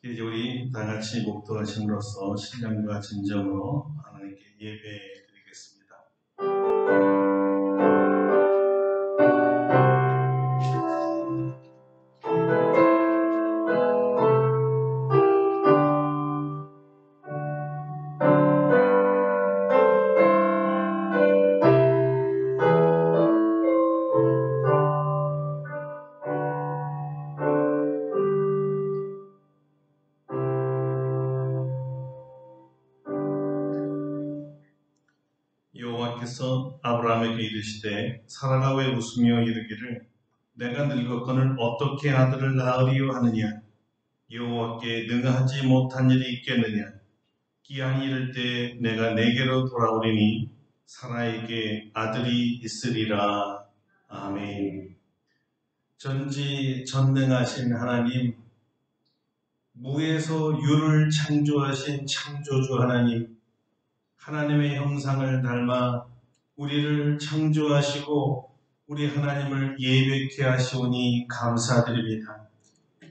이제 우리 다 같이 목도하심으로써 신령과 진정으로 하나님께 예배드리겠습니다. 여호와께서 아브라함에게 이르시되 사라가 왜 웃으며 이르기를 내가 늙었거늘 어떻게 아들을 낳으리요 하느냐. 여호와께 능하지 못한 일이 있겠느냐. 기한이 이를 때 내가 내게로 돌아오리니 사라에게 아들이 있으리라. 아멘. 전지전능하신 하나님, 무에서 유를 창조하신 창조주 하나님, 하나님의 형상을 닮아 우리를 창조하시고 우리 하나님을 예배케 하시오니 감사드립니다.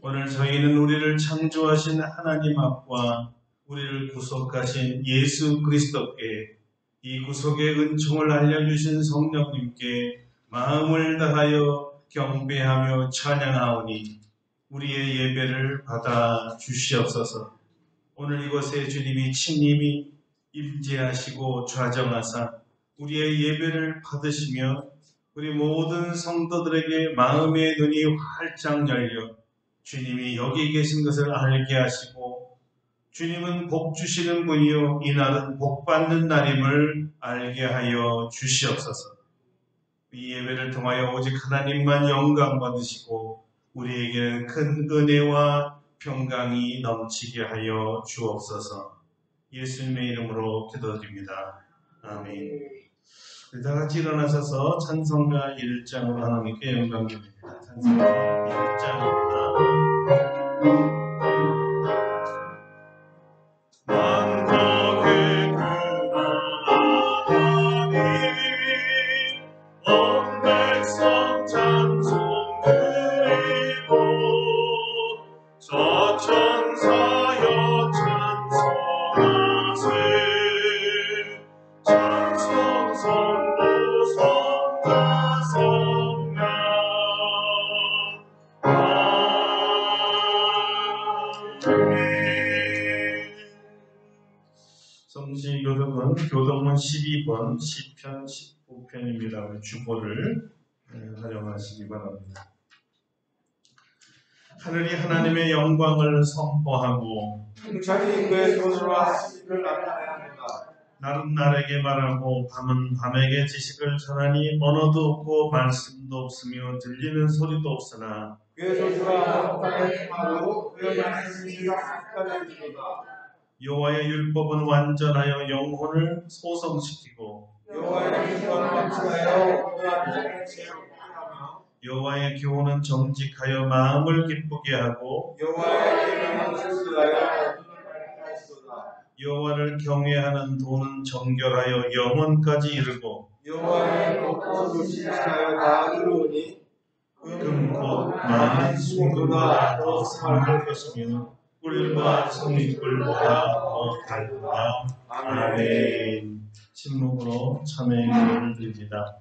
오늘 저희는 우리를 창조하신 하나님 앞과 우리를 구속하신 예수 그리스도께 이 구속의 은총을 알려주신 성령님께 마음을 다하여 경배하며 찬양하오니 우리의 예배를 받아 주시옵소서. 오늘 이곳에 주님이 친님이 임재하시고 좌정하사 우리의 예배를 받으시며 우리 모든 성도들에게 마음의 눈이 활짝 열려 주님이 여기 계신 것을 알게 하시고 주님은 복 주시는 분이요 이날은 복 받는 날임을 알게 하여 주시옵소서. 이 예배를 통하여 오직 하나님만 영광 받으시고 우리에게는 큰 은혜와 평강이 넘치게 하여 주옵소서. 예수님의 이름으로 기도드립니다. 아멘. 다 같이 일어나셔서 찬송가 1장으로 하나님께 영광 드립니다. 찬송가 1장입니다. 성시교독은 교독문 12번 시편 19편입니다. 우리 주보를 활용하시기 바랍니다. 하늘이 하나님의 영광을 선포하고 자기 그의 손으로 하시기를 나타내합니다. 날은 날에게 말하고 밤은 밤에게 지식을 전하니 언어도 없고 말씀도 없으며 들리는 소리도 없으나 그의 손수가 땅에 행하고 그의 말씀이 사직하게 됩니다. 여호와의 율법은 완전하여 영혼을 소성시키고 여호와의 율법은 완전하여 온전한 지혜롭게 하며 여호와의 교훈은 정직하여 마음을 기쁘게 하고 여호와의 계명은 순수하여 눈을 밝게 하시도다. 여호와를 경외하는 도는 정결하여 영원까지 이르고 여호와의 법도 불신하여 다 이루오니 금 곧 많은 순금보다 더 상할 것이며 꿀과 송이꿀보다 더 달다. 아멘. 침묵으로 참회의 기도를 드립니다.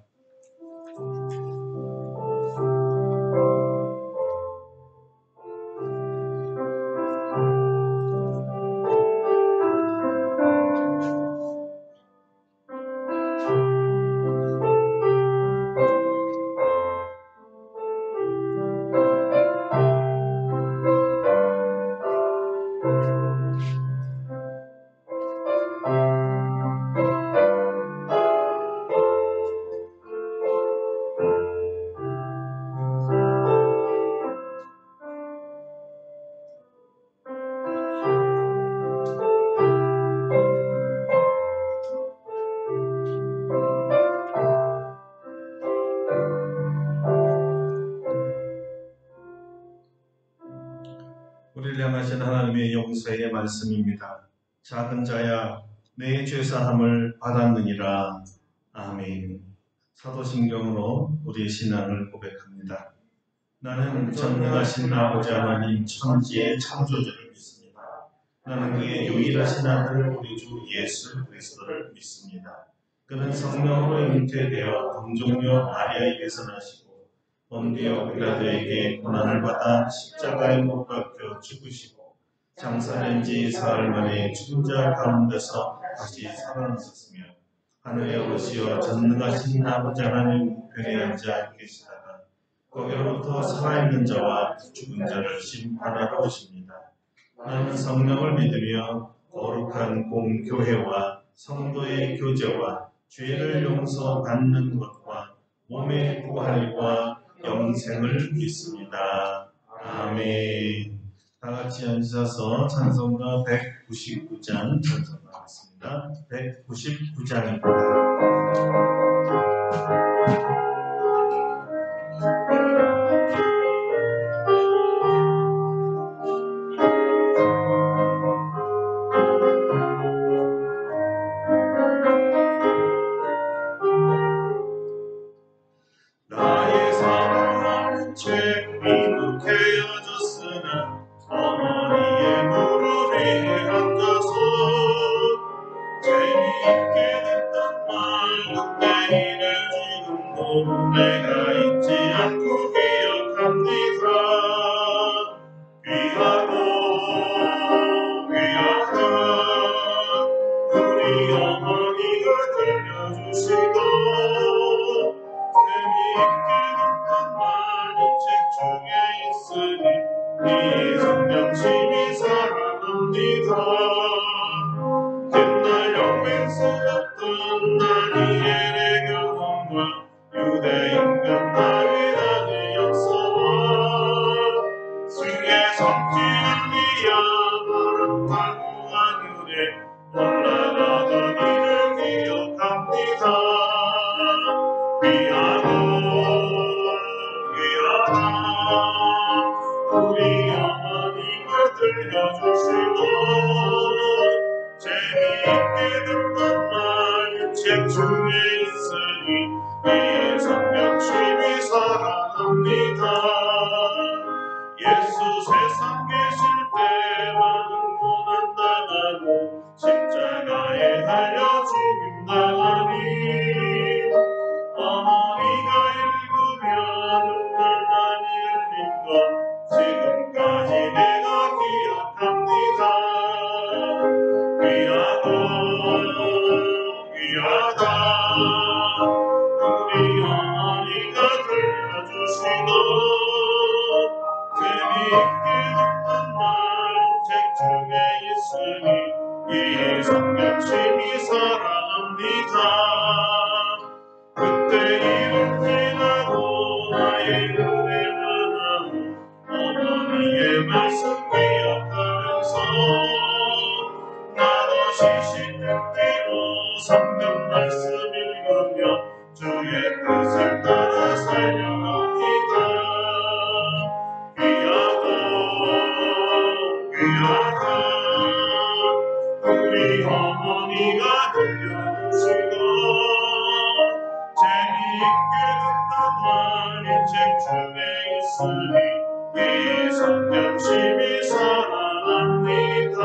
우리를 향하신 하나님의 용서의 말씀입니다. 작은 자야 내 죄사함을 받았느니라. 아멘. 사도신경으로 우리의 신앙을 고백합니다. 나는 전능하신 아버지 하나님 천지의 창조주를 믿습니다. 나는 그의 유일하신 아들 우리 주 예수 그리스도를 믿습니다. 그는 성령으로 잉태되어 동정녀 마리아에게서 나시고 본디오 빌라도에게 고난을 받아 십자가에 못 박혀 죽으시고 장사된 지 사흘 만에 죽은 자 가운데서 다시 살아나셨으며 하늘에 오르시어 전능하신 아버지 하나님 우편에 앉아 계시다가 거기로부터 살아있는 자와 죽은 자를 심판하러 오십니다. 나는 성령을 믿으며 거룩한 공교회와 성도의 교제와 죄를 용서받는 것과 몸의 부활과 영생을 믿습니다. 아멘. 다 같이 앉아서 찬송가 199장 찬송하겠습니다. 199장입니다. 나의 사랑하는 죄 미국해여졌으나 어머니의 무릎 위에 앉아서 재미있게 듣던 말 그때 이래 지금도 내가 잊지 않고 기억합니다. 귀하고 귀하다 우리 어머니가 들려주시던 재미있게 듣던 말 이 책 중에 있으니 이 성경 심히 사랑합니다. 옛날 영맹스럽던 다니엘의 경험과 유대 임금 다윗 아들 역사와 주의 성지 엘리야 바람타고 하늘에 올라가던 이를 기억합니다. 귀하고 귀하다 우리 어머니가 들려주시던 재미있게 듣던 말 책 중에 있으니 이 성경 심히 사랑합니다. 예수 세상 계실 때 많은 고난 당하고 십자가에 달려 죽임 당하니 어머니가 읽으며 눈물 많이 흘린 것 지금까지 내가 기억합니다. 귀하고 귀하다 우리 어머니가 들려주시던 재미있게 듣던 말 책 중에 있으니 이 성경 심히 사랑합니다. 그때 일은 지나고 나의 은혜만 하고 어머니의 말씀 기억하면서 나도 시시듣기로 성경 말씀 읽으며 주의 뜻을 따라 살려갑니다. 귀하고 귀하다 우리 어머니가 들려주시던 재미있게 듣던 말 이 책 중에 있으니 이 성경 심히 사랑합니다.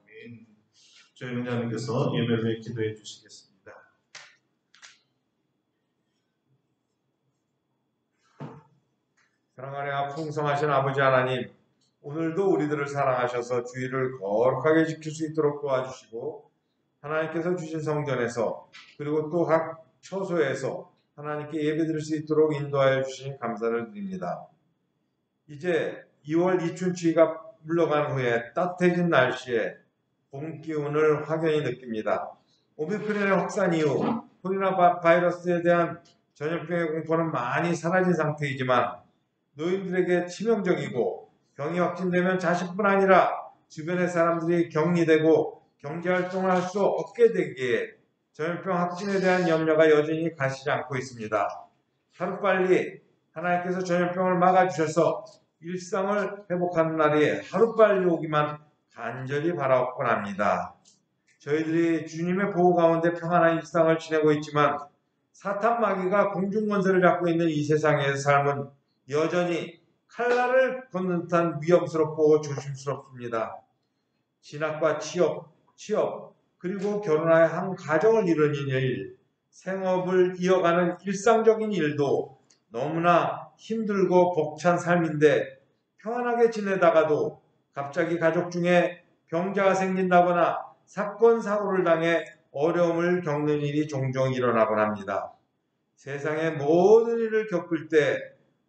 아멘. 저희 은장님께서 예배를 위해 기도해 주시겠습니다. 사랑하여 풍성하신 아버지 하나님, 오늘도 우리들을 사랑하셔서 주의를 거룩하게 지킬 수 있도록 도와주시고 하나님께서 주신 성전에서 그리고 또 각 처소에서 하나님께 예배드릴 수 있도록 인도하여 주신 감사를 드립니다. 이제 2월 이춘추위가 물러간 후에 따뜻해진 날씨에 봄 기운을 확연히 느낍니다. 오미크론의 확산 이후 코로나 바이러스에 대한 전염병의 공포는 많이 사라진 상태이지만 노인들에게 치명적이고 병이 확진되면 자신뿐 아니라 주변의 사람들이 격리되고 경제활동을 할 수 없게 되기에 전염병 확진에 대한 염려가 여전히 가시지 않고 있습니다. 하루빨리 하나님께서 전염병을 막아주셔서 일상을 회복하는 날이 하루빨리 오기만 간절히 바라옵곤 합니다. 저희들이 주님의 보호 가운데 평안한 일상을 지내고 있지만 사탄 마귀가 공중권세를 잡고 있는 이 세상의 삶은 여전히 칼날을 걷는 듯한 위험스럽고 조심스럽습니다. 진학과 취업, 그리고 결혼하여 한 가정을 이루는 일, 생업을 이어가는 일상적인 일도 너무나 힘들고 벅찬 삶인데 평안하게 지내다가도 갑자기 가족 중에 병자가 생긴다거나 사건, 사고를 당해 어려움을 겪는 일이 종종 일어나곤 합니다. 세상의 모든 일을 겪을 때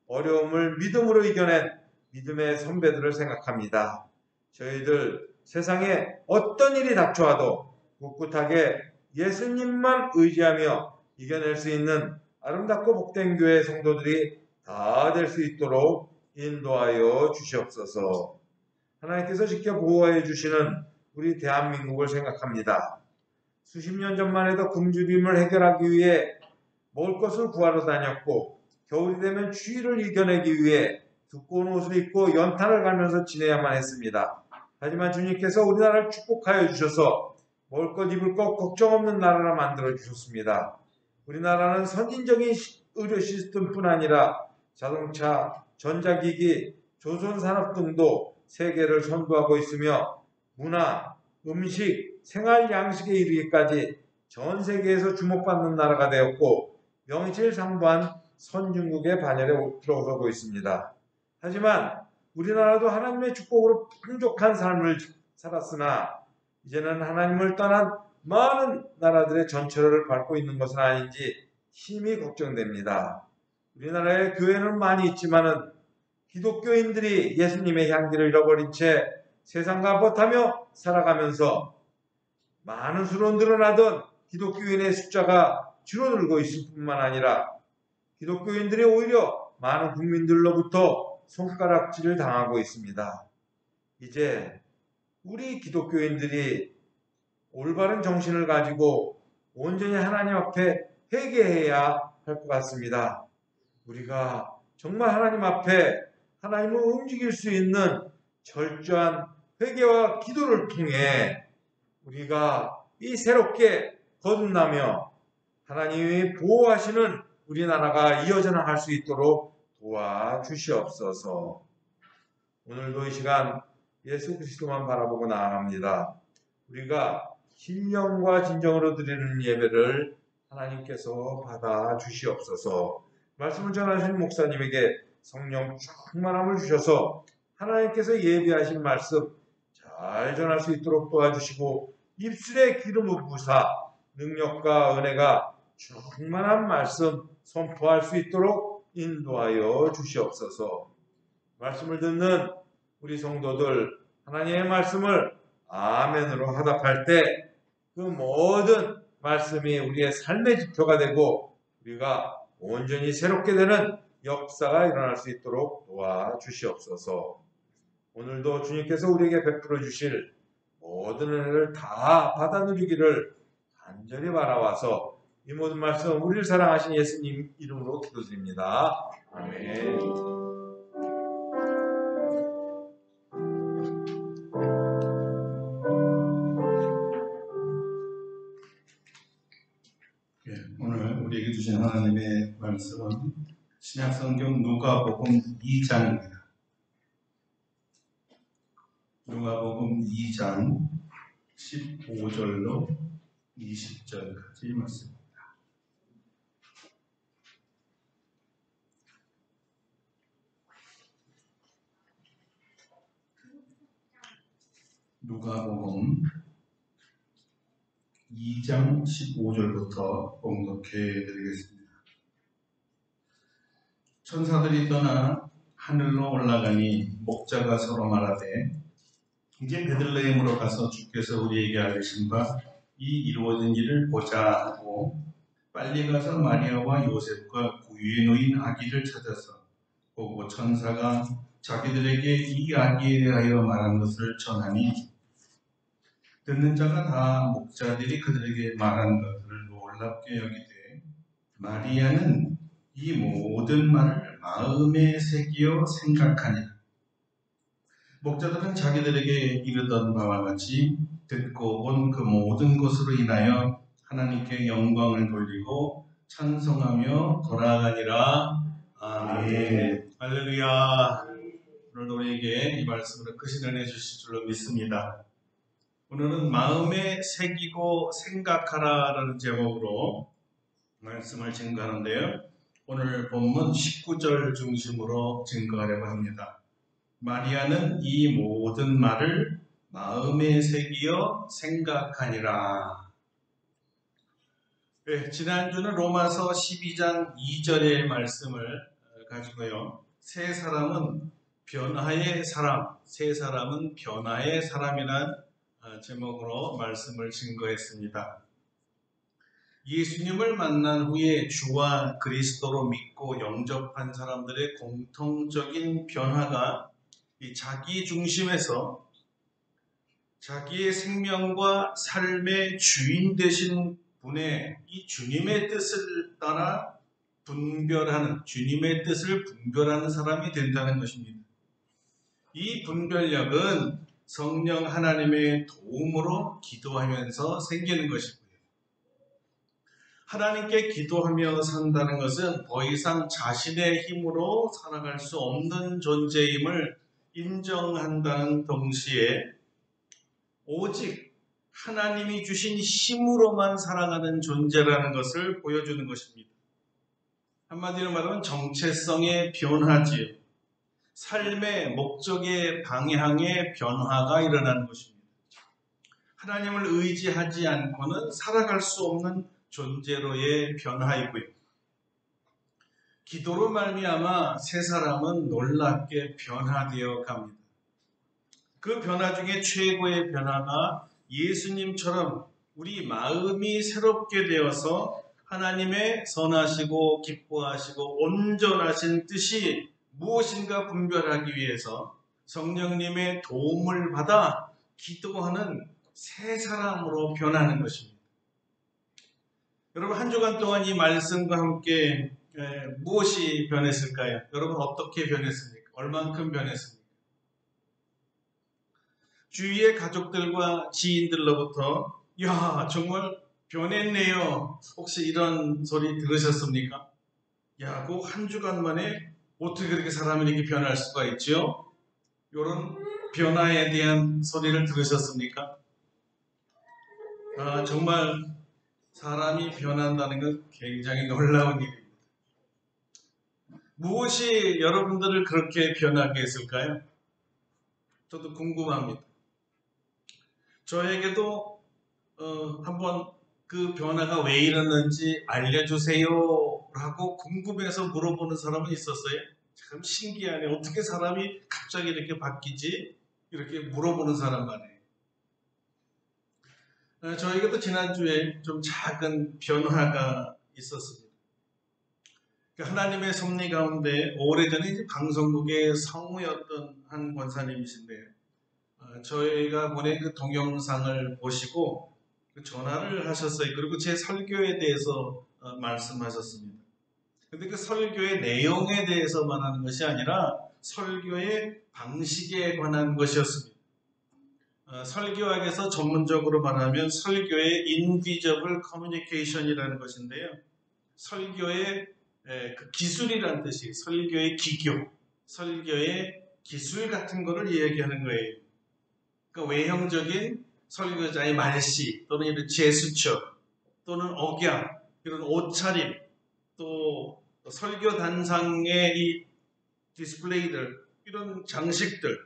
어려움을 믿음으로 이겨낸 믿음의 선배들을 생각합니다. 저희들 세상에 어떤 일이 닥쳐와도 꿋꿋하게 예수님만 의지하며 이겨낼 수 있는 아름답고 복된 교회 성도들이 다 될 수 있도록 인도하여 주시옵소서. 하나님께서 직접 보호해 주시는 우리 대한민국을 생각합니다. 수십 년 전만 해도 굶주림을 해결하기 위해 먹을 것을 구하러 다녔고 겨울이 되면 추위를 이겨내기 위해 두꺼운 옷을 입고 연탄을 갈면서 지내야만 했습니다. 하지만 주님께서 우리나라를 축복하여 주셔서 먹을 것 입을 것 걱정 없는 나라라 만들어 주셨습니다. 우리나라는 선진적인 의료 시스템뿐 아니라 자동차, 전자기기, 조선산업 등도 세계를 선도하고 있으며 문화, 음식, 생활 양식에 이르기까지 전 세계에서 주목받는 나라가 되었고 명실상부한 선진국의 반열에 들어서고 있습니다. 하지만 우리나라도 하나님의 축복으로 풍족한 삶을 살았으나 이제는 하나님을 떠난 많은 나라들의 전철을 밟고 있는 것은 아닌지 심히 걱정됩니다. 우리나라에 교회는 많이 있지만은 기독교인들이 예수님의 향기를 잃어버린 채 세상과 버타며 살아가면서 많은 수로 늘어나던 기독교인의 숫자가 줄어들고 있을 뿐만 아니라 기독교인들이 오히려 많은 국민들로부터 손가락질을 당하고 있습니다. 이제 우리 기독교인들이 올바른 정신을 가지고 온전히 하나님 앞에 회개해야 할 것 같습니다. 우리가 정말 하나님 앞에 하나님을 움직일 수 있는 철저한 회개와 기도를 통해 우리가 이 새롭게 거듭나며 하나님이 보호하시는 우리나라가 이어져 나갈 수 있도록 도와주시옵소서. 오늘도 이 시간 예수 그리스도만 바라보고 나아갑니다. 우리가 신령과 진정으로 드리는 예배를 하나님께서 받아 주시옵소서. 말씀을 전하신 목사님에게 성령 충만함을 주셔서 하나님께서 예비하신 말씀 잘 전할 수 있도록 도와주시고 입술에 기름을 부으사 능력과 은혜가 충만한 말씀 선포할 수 있도록 인도하여 주시옵소서. 말씀을 듣는 우리 성도들 하나님의 말씀을 아멘으로 화답할 때 그 모든 말씀이 우리의 삶의 지표가 되고 우리가 온전히 새롭게 되는 역사가 일어날 수 있도록 도와주시옵소서. 오늘도 주님께서 우리에게 베풀어 주실 모든 은혜를 다 받아 누리기를 간절히 바라와서 이 모든 말씀 우리를 사랑하신 예수님 이름으로 기도드립니다. 아멘. 오늘 우리에게 주신 하나님의 말씀은 신약성경 누가복음 2장입니다. 누가복음 2장 15절로 20절까지 말씀입니다. 누가복음 2장 15절부터 봉독해 드리겠습니다. 천사들이 떠나 하늘로 올라가니 목자가 서로 말하되 이제 베들레헴으로 가서 주께서 우리에게 알리신 바 이 이루어진 일을 보자 하고 빨리 가서 마리아와 요셉과 구유에 놓인 아기를 찾아서 보고 천사가 자기들에게 이 아기에 대하여 말한 것을 전하니 듣는 자가 다 목자들이 그들에게 말한 것을 놀랍게 여기되 마리아는 이 모든 말을 마음에 새기어 생각하니라. 목자들은 자기들에게 이르던 바와 같이 듣고 본 그 모든 것으로 인하여 하나님께 영광을 돌리고 찬송하며 돌아가니라. 아멘. 할렐루야. 오늘도 우리에게 이 말씀으로 크신 은혜 주실 줄로 믿습니다. 오늘은 마음에 새기고 생각하라라는 제목으로 말씀을 증거하는데요. 오늘 본문 19절 중심으로 증거하려고 합니다. 마리아는 이 모든 말을 마음에 새기어 생각하니라. 네, 지난주는 로마서 12장 2절의 말씀을 가지고요. 세 사람은 변화의 사람, 세 사람은 변화의 사람이란 제목으로 말씀을 증거했습니다. 예수님을 만난 후에 주와 그리스도로 믿고 영접한 사람들의 공통적인 변화가 이 자기 중심에서 자기의 생명과 삶의 주인 되신 분의 이 주님의 뜻을 따라 분별하는, 주님의 뜻을 분별하는 사람이 된다는 것입니다. 이 분별력은 성령 하나님의 도움으로 기도하면서 생기는 것이고요. 하나님께 기도하며 산다는 것은 더 이상 자신의 힘으로 살아갈 수 없는 존재임을 인정한다는 동시에 오직 하나님이 주신 힘으로만 살아가는 존재라는 것을 보여주는 것입니다. 한마디로 말하면 정체성의 변화지요. 삶의 목적의 방향의 변화가 일어나는 것입니다. 하나님을 의지하지 않고는 살아갈 수 없는 존재로의 변화이고요. 기도로 말미암아 세 사람은 놀랍게 변화되어 갑니다. 그 변화 중에 최고의 변화가 예수님처럼 우리 마음이 새롭게 되어서 하나님의 선하시고 기뻐하시고 온전하신 뜻이 무엇인가 분별하기 위해서 성령님의 도움을 받아 기도하는 새 사람으로 변하는 것입니다. 여러분, 한 주간 동안 이 말씀과 함께 무엇이 변했을까요? 여러분, 어떻게 변했습니까? 얼만큼 변했습니까? 주위의 가족들과 지인들로부터 야, 정말 변했네요. 혹시 이런 소리 들으셨습니까? 야, 그 한 주간 만에 어떻게 그렇게 사람이 이렇게 변할 수가 있죠? 이런 변화에 대한 소리를 들으셨습니까? 아, 정말 사람이 변한다는 건 굉장히 놀라운 일입니다. 무엇이 여러분들을 그렇게 변하게 했을까요? 저도 궁금합니다. 저에게도 한번 그 변화가 왜 일어났는지 알려주세요 라고 궁금해서 물어보는 사람은 있었어요. 참 신기하네. 어떻게 사람이 갑자기 이렇게 바뀌지? 이렇게 물어보는 사람 많아요. 저에게도 지난주에 좀 작은 변화가 있었습니다. 하나님의 섭리 가운데 오래전에 이제 방송국의 성우였던 한 권사님이신데 저희가 보낸 그 동영상을 보시고 전화를 하셨어요. 그리고 제 설교에 대해서 말씀하셨습니다. 근데 그 설교의 내용에 대해서 말하는 것이 아니라 설교의 방식에 관한 것이었습니다. 설교학에서 전문적으로 말하면 설교의 인비저블 커뮤니케이션이라는 것인데요. 설교의 그 기술이라는 뜻이 설교의 기교, 설교의 기술 같은 거를 이야기하는 거예요. 그러니까 외형적인 설교자의 말씨 또는 이런 제스처 또는 억양, 이런 옷차림, 또 설교 단상의 이 디스플레이들, 이런 장식들,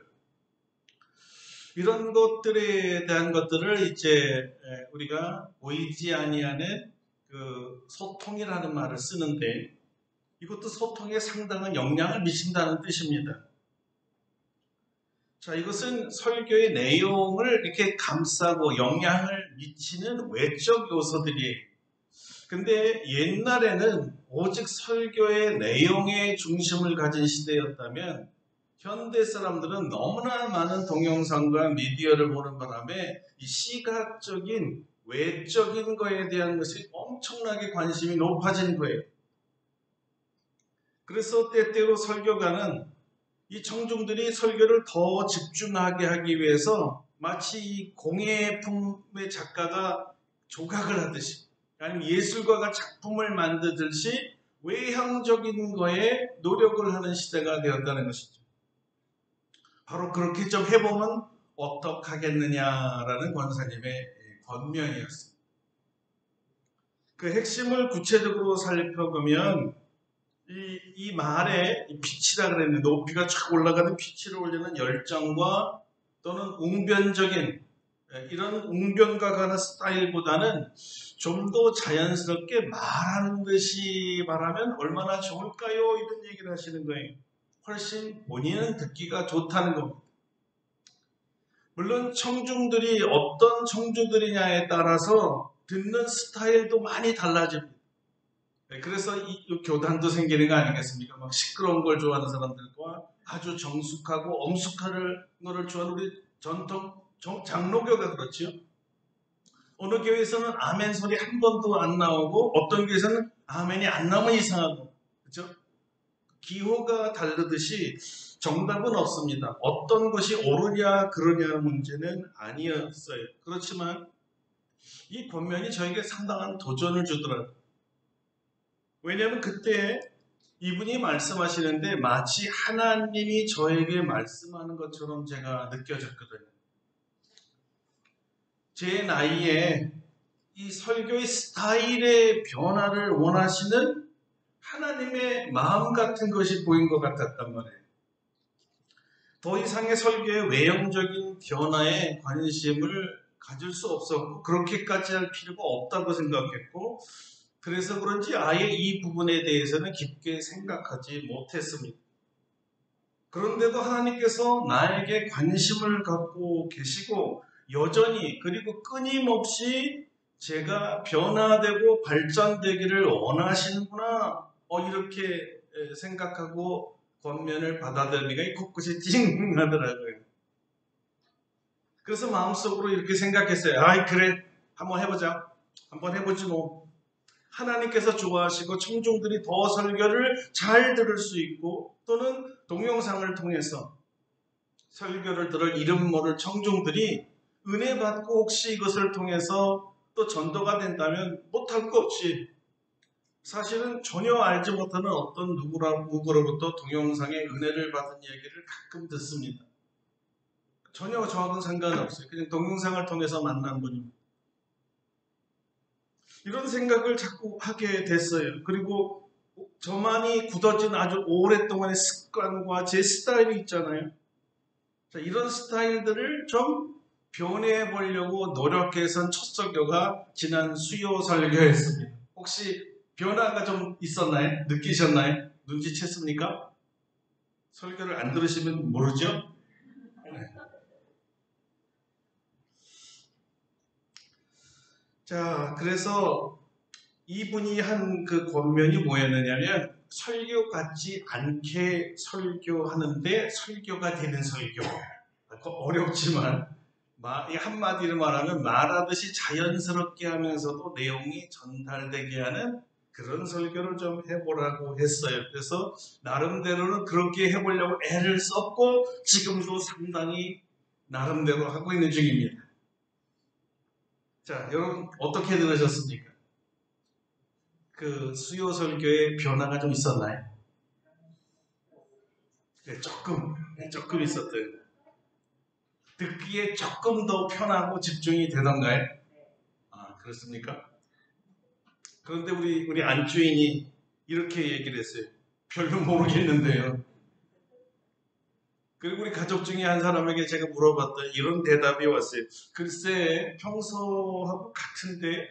이런 것들에 대한 것들을 이제 우리가 보이지 아니하는 그 소통이라는 말을 쓰는데 이것도 소통에 상당한 영향을 미친다는 뜻입니다. 자, 이것은 설교의 내용을 이렇게 감싸고 영향을 미치는 외적 요소들이에요. 근데 옛날에는 오직 설교의 내용에 중심을 가진 시대였다면 현대 사람들은 너무나 많은 동영상과 미디어를 보는 바람에 이 시각적인 외적인 거에 대한 것이 엄청나게 관심이 높아진 거예요. 그래서 때때로 설교가는 이 청중들이 설교를 더 집중하게 하기 위해서 마치 이 공예품의 작가가 조각을 하듯이 아니면 예술가가 작품을 만들듯이 외향적인 거에 노력을 하는 시대가 되었다는 것이죠. 바로 그렇게 좀 해보면 어떡하겠느냐라는 권사님의 권면이었습니다. 그 핵심을 구체적으로 살펴보면 이 말에 피치라 그랬는데 높이가 쫙 올라가는 피치를 올리는 열정과 또는 웅변적인 이런 웅변과 가는 스타일보다는 좀 더 자연스럽게 말하는 듯이 말하면 얼마나 좋을까요? 이런 얘기를 하시는 거예요. 훨씬 본인은 듣기가 좋다는 겁니다. 물론 청중들이 어떤 청중들이냐에 따라서 듣는 스타일도 많이 달라집니다. 그래서 이 교단도 생기는 거 아니겠습니까? 막 시끄러운 걸 좋아하는 사람들과 아주 정숙하고 엄숙한 거를 좋아하는 우리 전통 장로교가 그렇죠. 어느 교회에서는 아멘 소리 한 번도 안 나오고 어떤 교회에서는 아멘이 안 나오면 이상하고, 그렇죠? 기호가 다르듯이 정답은 없습니다. 어떤 것이 옳으냐 그러냐 문제는 아니었어요. 그렇지만 이 권면이 저에게 상당한 도전을 주더라고요. 왜냐하면 그때 이분이 말씀하시는데 마치 하나님이 저에게 말씀하는 것처럼 제가 느껴졌거든요. 제 나이에 이 설교의 스타일의 변화를 원하시는 하나님의 마음 같은 것이 보인 것 같았단 말이에요. 더 이상의 설교의 외형적인 변화에 관심을 가질 수 없었고 그렇게까지 할 필요가 없다고 생각했고 그래서 그런지 아예 이 부분에 대해서는 깊게 생각하지 못했습니다. 그런데도 하나님께서 나에게 관심을 갖고 계시고 여전히 그리고 끊임없이 제가 변화되고 발전되기를 원하시는구나 이렇게 생각하고 권면을 받아들이니까 코끝이 찡하더라고요. 그래서 마음속으로 이렇게 생각했어요. 아이 그래 한번 해보자. 한번 해보지 뭐. 하나님께서 좋아하시고 청중들이 더 설교를 잘 들을 수 있고 또는 동영상을 통해서 설교를 들을 이름 모를 청중들이 은혜 받고 혹시 이것을 통해서 또 전도가 된다면 못할 거 없이 사실은 전혀 알지 못하는 어떤 누구로부터 동영상에 은혜를 받은 얘기를 가끔 듣습니다. 전혀 저하고는 상관없어요. 그냥 동영상을 통해서 만난 분입니다. 이런 생각을 자꾸 하게 됐어요. 그리고 저만이 굳어진 아주 오랫동안의 습관과 제 스타일이 있잖아요. 자, 이런 스타일들을 좀 변해 보려고 노력해선 첫 설교가 지난 수요 설교였습니다. 혹시 변화가 좀 있었나요? 느끼셨나요? 눈치챘습니까? 설교를 안 들으시면 모르죠? 자, 그래서 이분이 한 그 권면이 뭐였느냐면 설교 같지 않게 설교하는데 설교가 되는 설교. 어렵지만 한마디로 말하면 말하듯이 자연스럽게 하면서도 내용이 전달되게 하는 그런 설교를 좀 해보라고 했어요. 그래서 나름대로는 그렇게 해보려고 애를 썼고 지금도 상당히 나름대로 하고 있는 중입니다. 자, 여러분 어떻게 들으셨습니까? 그 수요 설교에 변화가 좀 있었나요? 네, 조금 있었대요. 듣기에 조금 더 편하고 집중이 되던가요? 아, 그렇습니까? 그런데 우리 안주인이 이렇게 얘기를 했어요. 별로 모르겠는데요. 그리고 우리 가족 중에 한 사람에게 제가 물어봤더니 이런 대답이 왔어요. 글쎄, 평소하고 같은데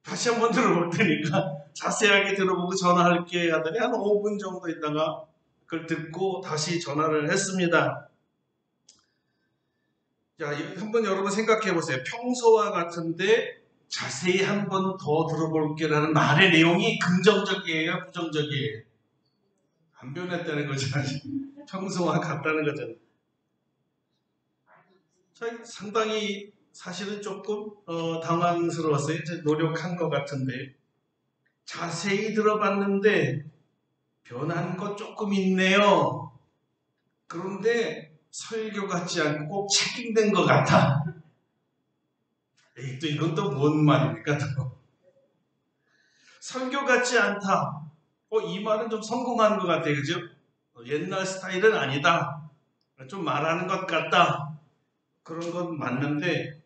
다시 한번 들어볼 테니까 자세하게 들어보고 전화할게 하더니 한 5분 정도 있다가 그걸 듣고 다시 전화를 했습니다. 자, 한번 여러분 생각해 보세요. 평소와 같은데 자세히 한번 더 들어볼게라는 말의 내용이 긍정적이에요, 부정적이에요? 안 변했다는 거잖아요. 평소와 같다는 거잖아요. 자, 상당히 사실은 조금 당황스러웠어요. 노력한 것 같은데 자세히 들어봤는데 변한 거 조금 있네요. 그런데 설교 같지 않고 꼭 책 읽는 것 같아. 에이, 또 이건 또 뭔 말입니까? 또. 설교 같지 않다. 이 말은 좀 성공한 것 같아요. 그죠? 옛날 스타일은 아니다. 좀 말하는 것 같다. 그런 건 맞는데,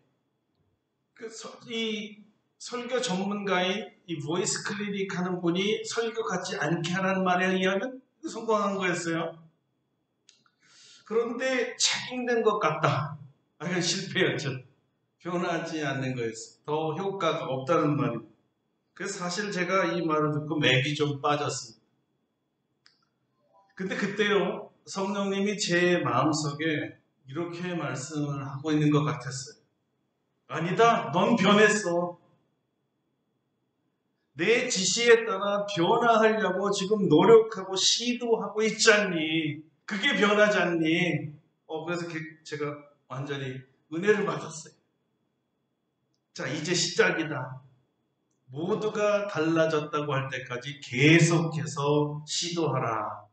이 설교 전문가인 이 보이스 클리닉 하는 분이 설교 같지 않게 하는 말에 의하면 성공한 거였어요. 그런데 책 읽는 것 같다. 이건 실패였죠. 변하지 않는 거였어요. 더 효과가 없다는 말입니다. 그래서 사실 제가 이 말을 듣고 맥이 좀 빠졌습니다. 근데 그때요, 성령님이 제 마음속에 이렇게 말씀을 하고 있는 것 같았어요. 아니다, 넌 변했어. 내 지시에 따라 변화하려고 지금 노력하고 시도하고 있잖니. 그게 변하지 않니? 그래서 제가 완전히 은혜를 받았어요. 자, 이제 시작이다. 모두가 달라졌다고 할 때까지 계속해서 시도하라.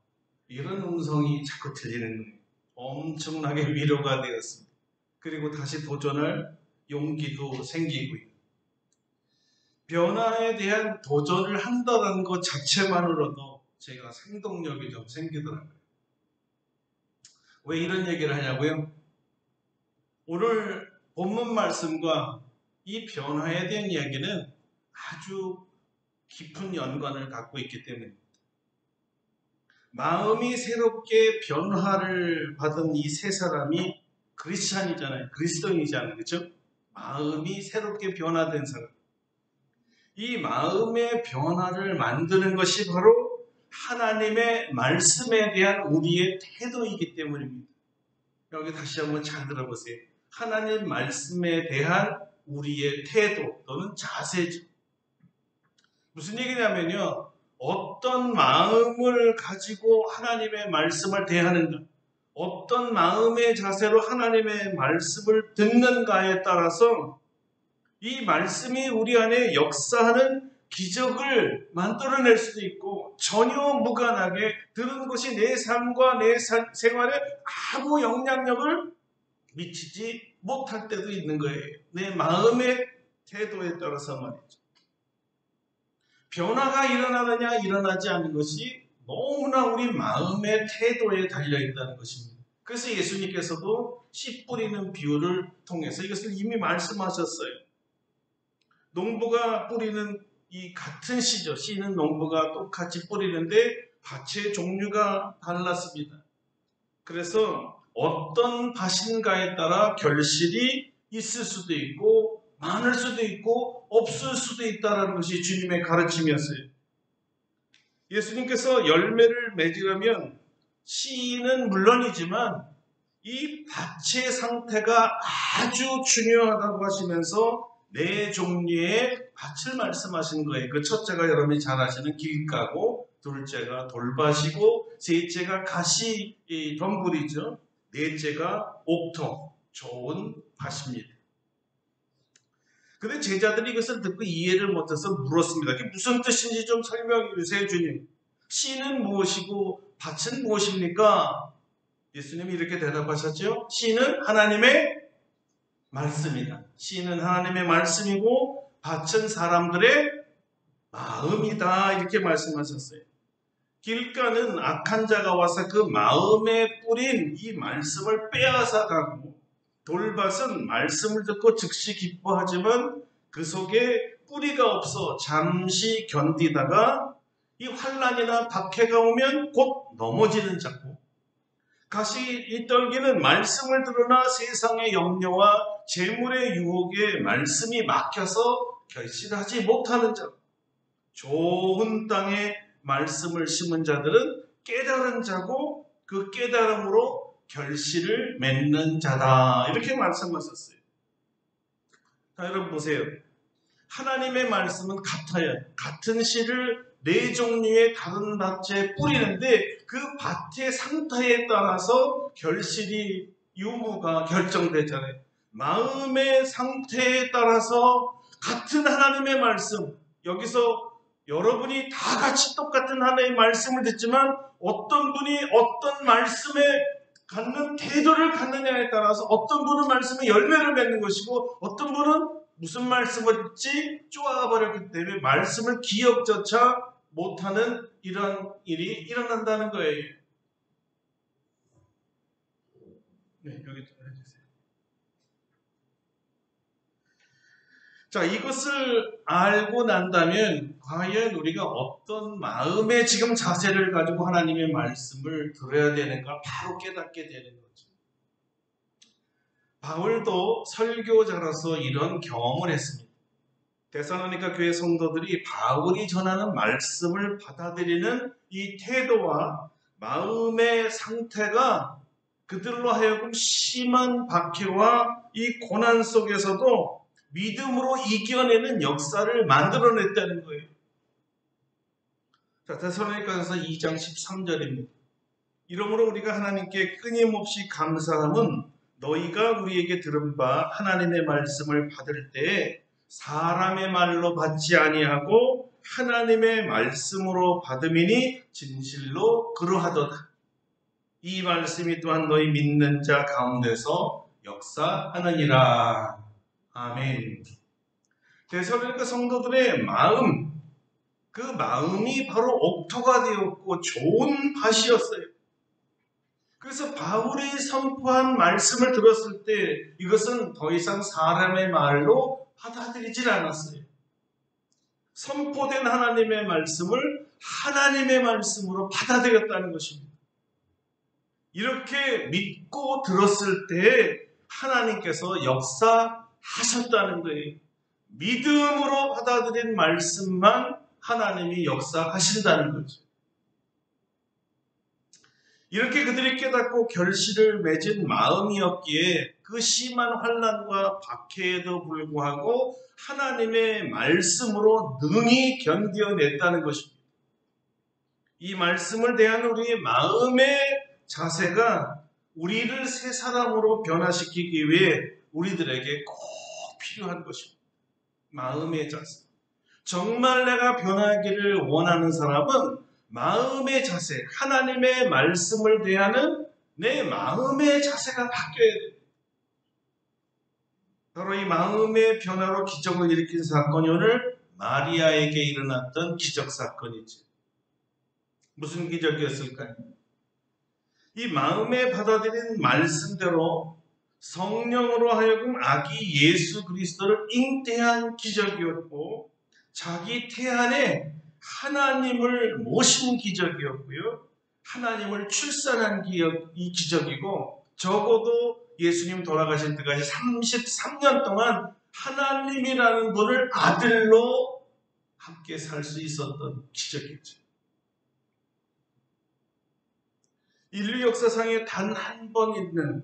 이런 음성이 자꾸 들리는 거예요. 엄청나게 위로가 되었습니다. 그리고 다시 도전할 용기도 생기고 있고. 변화에 대한 도전을 한다는 것 자체만으로도 제가 생동력이 좀 생기더라고요. 왜 이런 얘기를 하냐고요? 오늘 본문 말씀과 이 변화에 대한 이야기는 아주 깊은 연관을 갖고 있기 때문입니다. 마음이 새롭게 변화를 받은 이 세 사람이 크리스찬이잖아요. 그리스도인이잖아요. 그렇죠? 마음이 새롭게 변화된 사람. 이 마음의 변화를 만드는 것이 바로 하나님의 말씀에 대한 우리의 태도이기 때문입니다. 여기 다시 한번 잘 들어보세요. 하나님 말씀에 대한 우리의 태도 또는 자세죠. 무슨 얘기냐면요. 어떤 마음을 가지고 하나님의 말씀을 대하는가, 어떤 마음의 자세로 하나님의 말씀을 듣는가에 따라서 이 말씀이 우리 안에 역사하는 기적을 만들어낼 수도 있고 전혀 무관하게 들은 것이 내 삶과 내 생활에 아무 영향력을 미치지 못할 때도 있는 거예요. 내 마음의 태도에 따라서 말이죠. 변화가 일어나느냐 일어나지 않는 것이 너무나 우리 마음의 태도에 달려있다는 것입니다. 그래서 예수님께서도 씨 뿌리는 비유를 통해서 이것을 이미 말씀하셨어요. 농부가 뿌리는 이 같은 씨죠. 씨는 농부가 똑같이 뿌리는데 밭의 종류가 달랐습니다. 그래서 어떤 밭인가에 따라 결실이 있을 수도 있고 많을 수도 있고 없을 수도 있다는 것이 주님의 가르침이었어요. 예수님께서 열매를 맺으려면 씨는 물론이지만 이 밭의 상태가 아주 중요하다고 하시면서 네 종류의 밭을 말씀하시는 거예요. 그 첫째가 여러분이 잘 아시는 길가고, 둘째가 돌밭이고, 셋째가 가시 덤불이죠. 넷째가 옥토, 좋은 밭입니다. 근데 제자들이 이것을 듣고 이해를 못해서 물었습니다. 그게 무슨 뜻인지 좀 설명해 주세요, 주님. 씨는 무엇이고 밭은 무엇입니까? 예수님이 이렇게 대답하셨죠. 씨는 하나님의 말씀이다. 씨는 하나님의 말씀이고 밭은 사람들의 마음이다. 이렇게 말씀하셨어요. 길가는 악한 자가 와서 그 마음에 뿌린 이 말씀을 빼앗아 가고, 돌밭은 말씀을 듣고 즉시 기뻐하지만 그 속에 뿌리가 없어 잠시 견디다가 이 환난이나 박해가 오면 곧 넘어지는 자고, 가시 잎떨기는 말씀을 들으나 세상의 염려와 재물의 유혹에 말씀이 막혀서 결실하지 못하는 자고, 좋은 땅에 말씀을 심은 자들은 깨달은 자고 그 깨달음으로 결실을 맺는 자다. 이렇게 말씀하셨어요. 자, 여러분 보세요. 하나님의 말씀은 같아요. 같은 씨를 네 종류의 다른 밭에 뿌리는데 그 밭의 상태에 따라서 결실이 유무가 결정되잖아요. 마음의 상태에 따라서 같은 하나님의 말씀, 여기서 여러분이 다 같이 똑같은 하나님의 말씀을 듣지만 어떤 분이 어떤 말씀에 갖는 태도를 갖느냐에 따라서 어떤 분은 말씀에 열매를 맺는 것이고 어떤 분은 무슨 말씀을 듣지 쪼아버렸기 때문에 말씀을 기억조차 못하는 이런 일이 일어난다는 거예요. 네, 여기 좀 해주세요. 자, 이것을 알고 난다면 과연 우리가 어떤 마음의 지금 자세를 가지고 하나님의 말씀을 들어야 되는가 바로 깨닫게 되는 거죠. 바울도 설교자로서 이런 경험을 했습니다. 데살로니가 교회 성도들이 바울이 전하는 말씀을 받아들이는 이 태도와 마음의 상태가 그들로 하여금 심한 박해와 이 고난 속에서도 믿음으로 이겨내는 역사를 만들어냈다는 거예요. 자, 데살로니가서 2장 13절입니다. 이러므로 우리가 하나님께 끊임없이 감사함은 너희가 우리에게 들은 바 하나님의 말씀을 받을 때에 사람의 말로 받지 아니하고 하나님의 말씀으로 받음이니 진실로 그러하도다. 이 말씀이 또한 너희 믿는 자 가운데서 역사하느니라. 아멘. 데살로니가 성도들의 마음, 그 마음이 바로 옥토가 되었고 좋은 밭이었어요. 그래서 바울이 선포한 말씀을 들었을 때 이것은 더 이상 사람의 말로 받아들이질 않았어요. 선포된 하나님의 말씀을 하나님의 말씀으로 받아들였다는 것입니다. 이렇게 믿고 들었을 때 하나님께서 역사하셨다는 거예요. 믿음으로 받아들인 말씀만 하나님이 역사하신다는 거죠. 이렇게 그들이 깨닫고 결실을 맺은 마음이었기에 그 심한 환난과 박해에도 불구하고 하나님의 말씀으로 능히 견뎌냈다는 것입니다. 이 말씀을 대한 우리의 마음의 자세가 우리를 새 사람으로 변화시키기 위해 우리들에게 꼭 필요한 것입니다. 마음의 자세. 정말 내가 변하기를 원하는 사람은 마음의 자세, 하나님의 말씀을 대하는 내 마음의 자세가 바뀌어야 돼요. 바로 이 마음의 변화로 기적을 일으킨 사건이 오늘 마리아에게 일어났던 기적 사건이죠. 무슨 기적이었을까요? 이 마음에 받아들인 말씀대로 성령으로 하여금 아기 예수 그리스도를 잉태한 기적이었고 자기 태안에 하나님을 모신 기적이었고요. 하나님을 출산한 이 기적이고 적어도 예수님 돌아가신 때까지 33년 동안 하나님이라는 분을 아들로 함께 살 수 있었던 기적이죠. 인류 역사상에 단 한 번 있는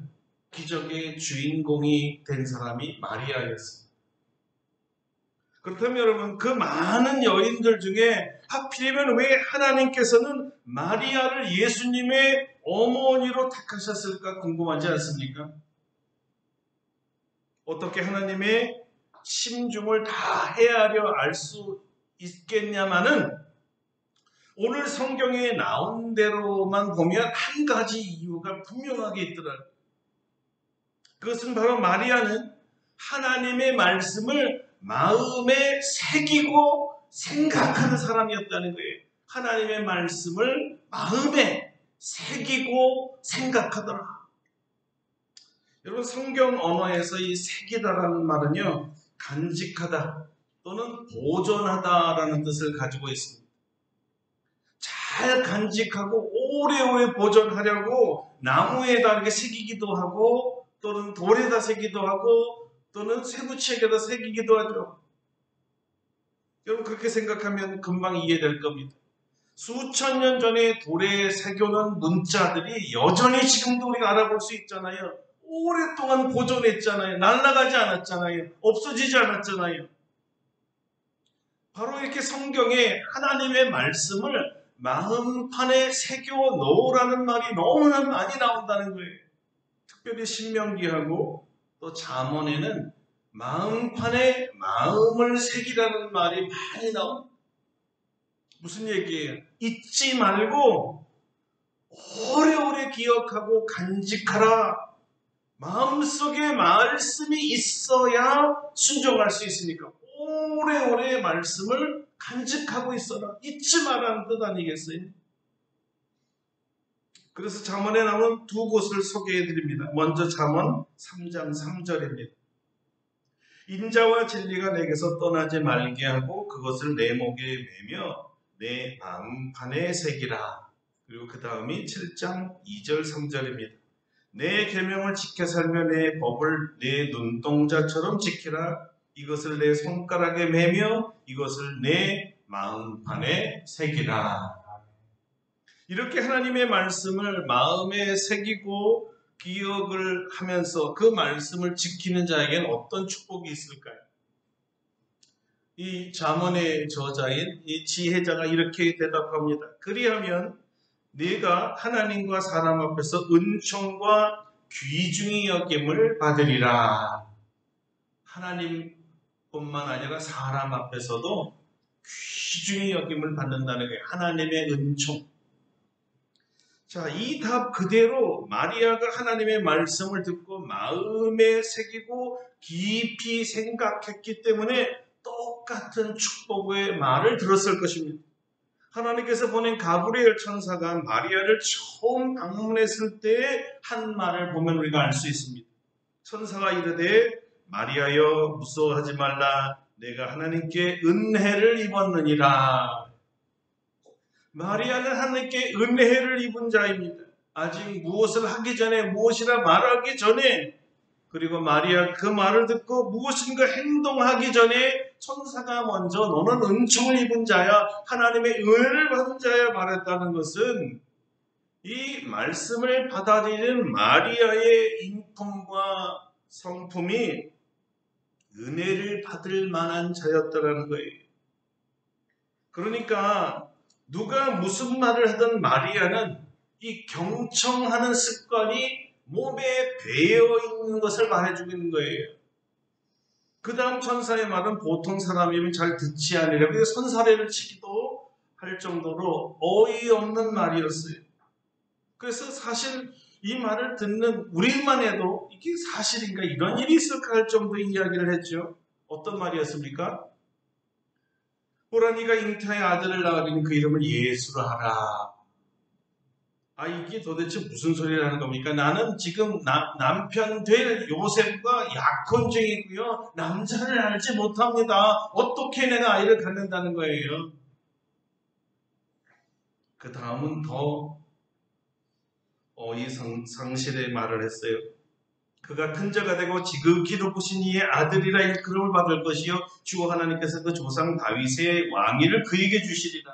기적의 주인공이 된 사람이 마리아였습니다. 그렇다면 여러분, 그 많은 여인들 중에 하필이면 왜 하나님께서는 마리아를 예수님의 어머니로 택하셨을까 궁금하지 않습니까? 어떻게 하나님의 심중을 다 헤아려 알 수 있겠냐마는 오늘 성경에 나온 대로만 보면 한 가지 이유가 분명하게 있더라고요. 그것은 바로 마리아는 하나님의 말씀을 마음에 새기고 생각하는 사람이었다는 거예요. 하나님의 말씀을 마음에 새기고 생각하더라. 여러분, 성경 언어에서 이 새기다라는 말은요, 간직하다 또는 보존하다라는 뜻을 가지고 있습니다. 잘 간직하고 오래오래 보존하려고 나무에다 이렇게 새기기도 하고 또는 돌에다 새기기도 하고 또는 쇠붙이에다 새기기도 하죠. 여러분, 그렇게 생각하면 금방 이해될 겁니다. 수천 년 전에 돌에 새겨놓은 문자들이 여전히 지금도 우리가 알아볼 수 있잖아요. 오랫동안 보존했잖아요. 날아가지 않았잖아요. 없어지지 않았잖아요. 바로 이렇게 성경에 하나님의 말씀을 마음판에 새겨 놓으라는 말이 너무나 많이 나온다는 거예요. 특별히 신명기하고 또 잠언에는 마음판에 마음을 새기라는 말이 많이 나옵니다. 무슨 얘기예요? 잊지 말고 오래오래 기억하고 간직하라. 마음속에 말씀이 있어야 순종할 수 있으니까 오래오래 말씀을 간직하고 있어라. 잊지 말라는 뜻 아니겠어요? 그래서 잠언에 나오는 두 곳을 소개해 드립니다. 먼저 잠언 3장 3절입니다. 인자와 진리가 내게서 떠나지 말게 하고 그것을 내 목에 매며 내 마음판에 새기라. 그리고 그 다음이 7장 2절 3절입니다. 내 계명을 지켜 살며 내 법을 내 눈동자처럼 지키라. 이것을 내 손가락에 매며 이것을 내 마음판에 새기라. 이렇게 하나님의 말씀을 마음에 새기고 기억을 하면서 그 말씀을 지키는 자에게는 어떤 축복이 있을까요? 이 잠언의 저자인 이 지혜자가 이렇게 대답합니다. 그리하면 네가 하나님과 사람 앞에서 은총과 귀중히 여김을 받으리라. 하나님뿐만 아니라 사람 앞에서도 귀중히 여김을 받는다는 거예요. 하나님의 은총. 자, 이 답 그대로 마리아가 하나님의 말씀을 듣고 마음에 새기고 깊이 생각했기 때문에 똑같은 축복의 말을 들었을 것입니다. 하나님께서 보낸 가브리엘 천사가 마리아를 처음 방문했을 때 한 말을 보면 우리가 알 수 있습니다. 천사가 이르되 마리아여 무서워하지 말라. 내가 하나님께 은혜를 입었느니라. 마리아는 하나님께 은혜를 입은 자입니다. 아직 무엇을 하기 전에, 무엇이라 말하기 전에, 그리고 마리아 그 말을 듣고 무엇인가 행동하기 전에 천사가 먼저 너는 은총을 입은 자야, 하나님의 은혜를 받은 자야 말했다는 것은 이 말씀을 받아들이는 마리아의 인품과 성품이 은혜를 받을 만한 자였다는 거예요. 그러니까 누가 무슨 말을 하든 마리아는 이 경청하는 습관이 몸에 배어 있는 것을 말해주고 있는 거예요. 그 다음 천사의 말은 보통 사람이면 잘 듣지 않으려 선사례를 치기도 할 정도로 어이없는 말이었어요. 그래서 사실 이 말을 듣는 우리만 해도 이게 사실인가, 이런 일이 있을까 할 정도의 이야기를 했죠. 어떤 말이었습니까? 호란이가 잉태의 아들을 낳으니 그 이름을 예수로 하라. 아, 이게 도대체 무슨 소리라는 겁니까? 나는 지금 남편 될 요셉과 약혼 중이고요. 남자를 알지 못합니다. 어떻게 내가 아이를 갖는다는 거예요? 그 다음은 더 상실의 말을 했어요. 그가 큰 자가 되고 지극히 높으신 이의 아들이라 일컬음을 받을 것이요 주 하나님께서 그 조상 다윗의 왕위를 그에게 주시리라.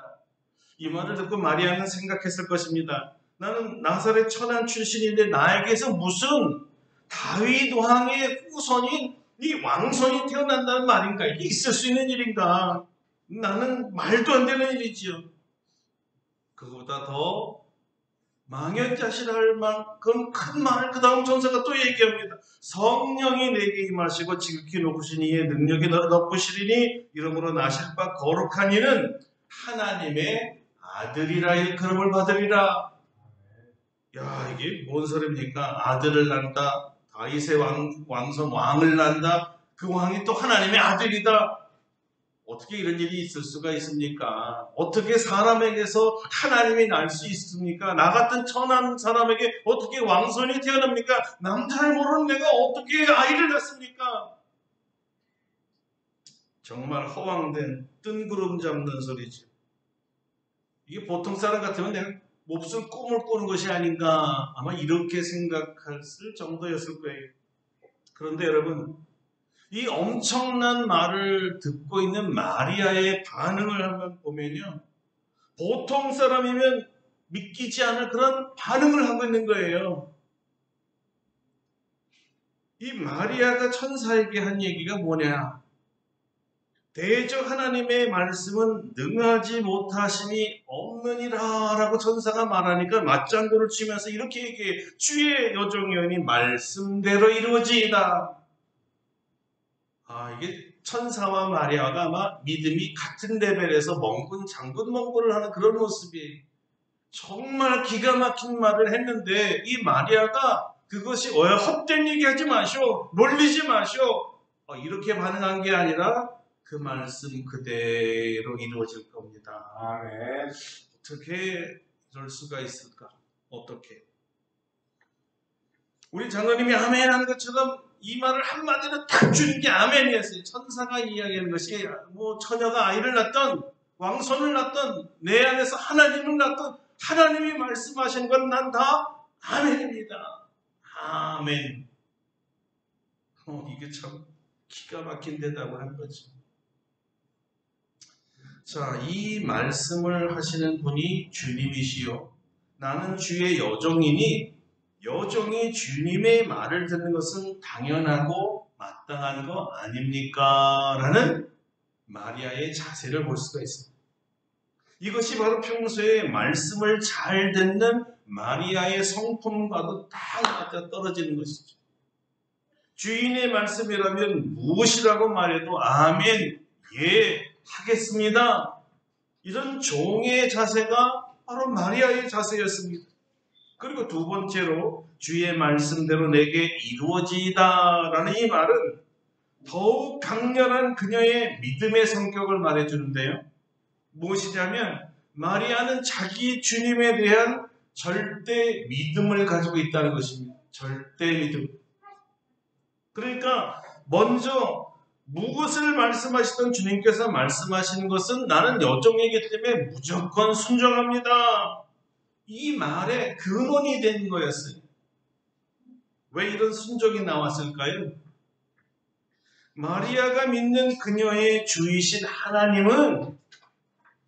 이 말을 듣고 마리아는 생각했을 것입니다. 나는 나사렛 천한 출신인데 나에게서 무슨 다윗 왕의 후손인 이 왕손이 태어난다는 말인가? 이게 있을 수 있는 일인가? 나는 말도 안 되는 일이지요. 그거보다 더 망연자실할 만큼 큰 말을 그 다음 천사가 또 얘기합니다. 성령이 내게 임하시고 지극히 높으신 이의 능력이 높으시리니 이러므로 나실 바 거룩한 이는 하나님의 아들이라 일컬음을 받으리라. 야, 이게 뭔 소리입니까? 아들을 낳는다. 다윗의 왕성 왕을 낳는다. 그 왕이 또 하나님의 아들이다. 어떻게 이런 일이 있을 수가 있습니까? 어떻게 사람에게서 하나님이 날 수 있습니까? 나 같은 천한 사람에게 어떻게 왕손이 태어납니까? 남자를 모르는 내가 어떻게 아이를 낳습니까? 정말 허황된 뜬구름 잡는 소리죠. 이게 보통 사람 같으면 내가 몹쓸 꿈을 꾸는 것이 아닌가, 아마 이렇게 생각할 정도였을 거예요. 그런데 여러분, 이 엄청난 말을 듣고 있는 마리아의 반응을 한번 보면요, 보통 사람이면 믿기지 않을 그런 반응을 하고 있는 거예요. 이 마리아가 천사에게 한 얘기가 뭐냐? 대저 하나님의 말씀은 능하지 못하심이 없느니라 라고 천사가 말하니까 맞장구를 치면서 이렇게 얘기해. 주의 여종이오니 말씀대로 이루어지이다. 아, 이게 천사와 마리아가 아마 믿음이 같은 레벨에서 장군멍구를 하는 그런 모습이에요. 정말 기가 막힌 말을 했는데 이 마리아가 그것이 헛된 얘기 하지 마시오, 놀리지 마시오, 이렇게 반응한 게 아니라 그 말씀 그대로 이루어질 겁니다. 아멘. 어떻게 이럴 수가 있을까? 어떻게? 우리 장로님이 아멘 하는 것처럼 이 말을 한마디로 딱 주는 게 아멘이었어요. 천사가 이야기하는 것이 뭐 처녀가 아이를 낳던 왕손을 낳던 내 안에서 하나님을 낳던 하나님이 말씀하신 건 난 다 아멘입니다. 아멘. 이게 참 기가 막힌 대답을 한 거죠. 자, 이 말씀을 하시는 분이 주님이시요. 나는 주의 여종이니 여종이 주님의 말을 듣는 것은 당연하고 마땅한 거 아닙니까? 라는 마리아의 자세를 볼 수가 있습니다. 이것이 바로 평소에 말씀을 잘 듣는 마리아의 성품과도 딱 맞아 떨어지는 것이죠. 주인의 말씀이라면 무엇이라고 말해도 아멘, 예, 하겠습니다. 이런 종의 자세가 바로 마리아의 자세였습니다. 그리고 두 번째로 주의 말씀대로 내게 이루어지이다라는 이 말은 더욱 강렬한 그녀의 믿음의 성격을 말해주는데요. 무엇이냐면 마리아는 자기 주님에 대한 절대 믿음을 가지고 있다는 것입니다. 절대 믿음. 그러니까 먼저 무엇을 말씀하시던 주님께서 말씀하시는 것은 나는 여종이기 때문에 무조건 순종합니다. 이 말의 근원이 된 거였어요. 왜 이런 순종이 나왔을까요? 마리아가 믿는 그녀의 주이신 하나님은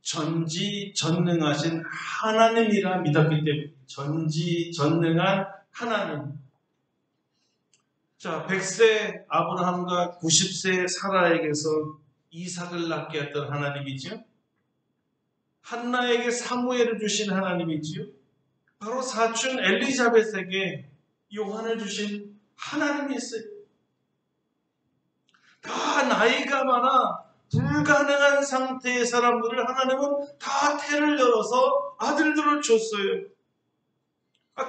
전지전능하신 하나님이라 믿었기 때문에 전지전능한 하나님. 자, 100세 아브라함과 90세 사라에게서 이삭을 낳게 했던 하나님이죠. 한나에게 사무엘을 주신 하나님이지요. 바로 사촌 엘리자벳에게 요한을 주신 하나님이 있어요. 다 나이가 많아 불가능한 상태의 사람들을 하나님은 다 태를 열어서 아들들을 줬어요.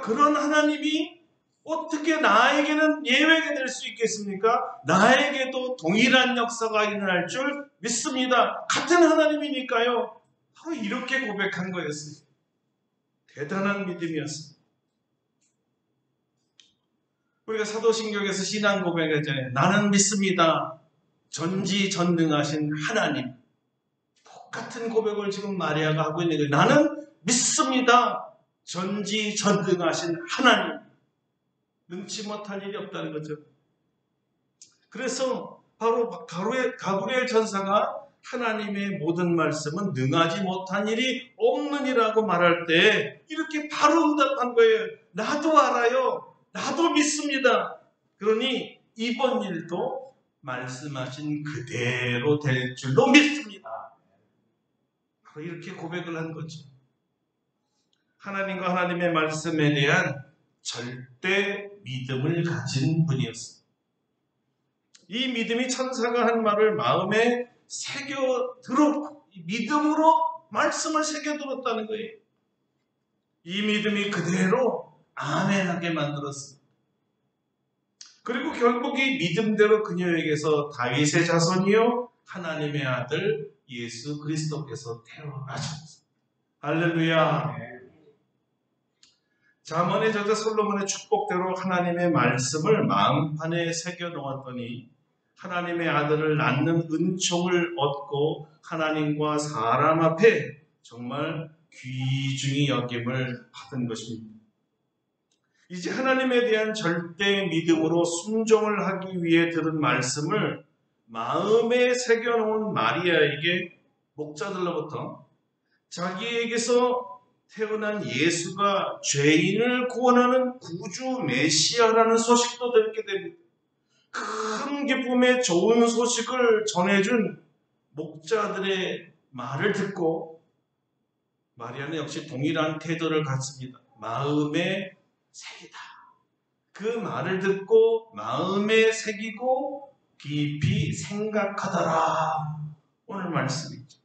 그런 하나님이 어떻게 나에게는 예외가 될 수 있겠습니까? 나에게도 동일한 역사가 일어날 줄 믿습니다. 같은 하나님이니까요. 바로 이렇게 고백한 거였어요. 대단한 믿음이었어요. 우리가 사도신경에서 신앙 고백하잖아요. 나는 믿습니다. 전지전능하신 하나님. 똑같은 고백을 지금 마리아가 하고 있는 거예요. 나는 믿습니다. 전지전능하신 하나님. 능치 못할 일이 없다는 거죠. 그래서 바로 가브리엘 전사가 하나님의 모든 말씀은 능하지 못한 일이 없느니라고 말할 때 이렇게 바로 응답한 거예요. 나도 알아요. 나도 믿습니다. 그러니 이번 일도 말씀하신 그대로 될 줄로 믿습니다. 바로 이렇게 고백을 한 거죠. 하나님과 하나님의 말씀에 대한 절대 믿음을 가진 분이었습니다. 이 믿음이 천사가 한 말을 마음에 새겨들었고 믿음으로 말씀을 새겨들었다는 거예요. 이 믿음이 그대로 아멘하게 만들었습니다. 그리고 결국 이 믿음대로 그녀에게서 다윗의 자손이요 하나님의 아들 예수 그리스도께서 태어나셨습니다. 할렐루야. 잠언의 저자 솔로몬의 축복대로 하나님의 말씀을 마음판에 새겨놓았더니 하나님의 아들을 낳는 은총을 얻고 하나님과 사람 앞에 정말 귀중히 여김을 받은 것입니다. 이제 하나님에 대한 절대 믿음으로 순종을 하기 위해 들은 말씀을 마음에 새겨놓은 마리아에게 목자들로부터 자기에게서 태어난 예수가 죄인을 구원하는 구주 메시아라는 소식도 듣게 됩니다. 큰 기쁨의 좋은 소식을 전해준 목자들의 말을 듣고 마리아는 역시 동일한 태도를 갖습니다. 마음에 새기다. 그 말을 듣고 마음에 새기고 깊이 생각하더라. 오늘 말씀이죠.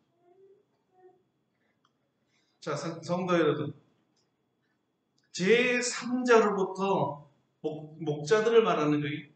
자, 성도 여러분, 제3자로부터 목자들을 말하는 거예요.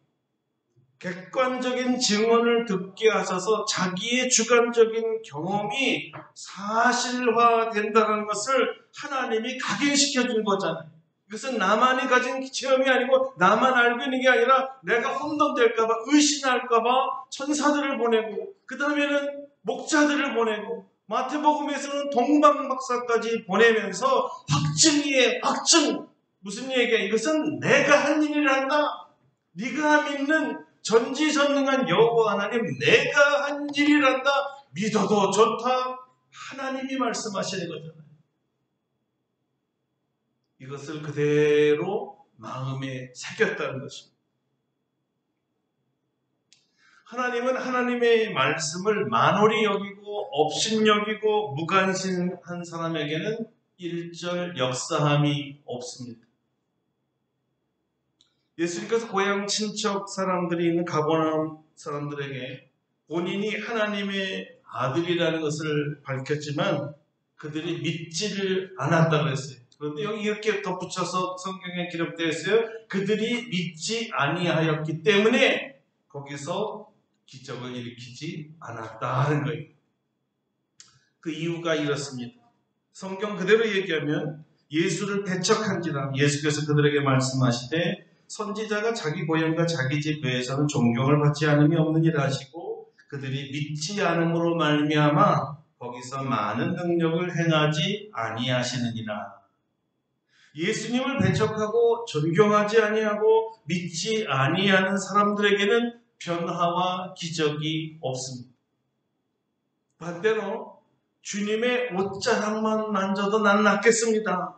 객관적인 증언을 듣게 하셔서 자기의 주관적인 경험이 사실화된다는 것을 하나님이 각인시켜 준 거잖아요. 이것은 나만이 가진 체험이 아니고 나만 알고 있는 게 아니라 내가 혼돈될까봐 의심할까봐 천사들을 보내고 그 다음에는 목자들을 보내고 마태복음에서는 동방박사까지 보내면서 확증 위에 확증. 무슨 얘기야? 이것은 내가 한 일이란다. 네가 믿는 전지전능한 여호와 하나님 내가 한 일이란다. 믿어도 좋다. 하나님이 말씀하시는 거잖아요. 이것을 그대로 마음에 새겼다는 것입니다. 하나님은 하나님의 말씀을 만홀히 여기고 업신여기고 무관심한 사람에게는 일절 역사함이 없습니다. 예수님께서 고향 친척 사람들이 있는 가버나움 사람들에게 본인이 하나님의 아들이라는 것을 밝혔지만 그들이 믿지를 않았다고 했어요. 그런데 여기 이렇게 덧붙여서 성경에 기록되어 있어요. 그들이 믿지 아니하였기 때문에 거기서 기적을 일으키지 않았다는 거예요. 그 이유가 이렇습니다. 성경 그대로 얘기하면 예수를 배척한지라 예수께서 그들에게 말씀하시되 선지자가 자기 고향과 자기 집 외에서는 존경을 받지 않음이 없느니라 하시고 그들이 믿지 않음으로 말미암아 거기서 많은 능력을 행하지 아니하시느니라. 예수님을 배척하고 존경하지 아니하고 믿지 아니하는 사람들에게는 변화와 기적이 없습니다. 반대로 주님의 옷자락만 만져도 난 낫겠습니다.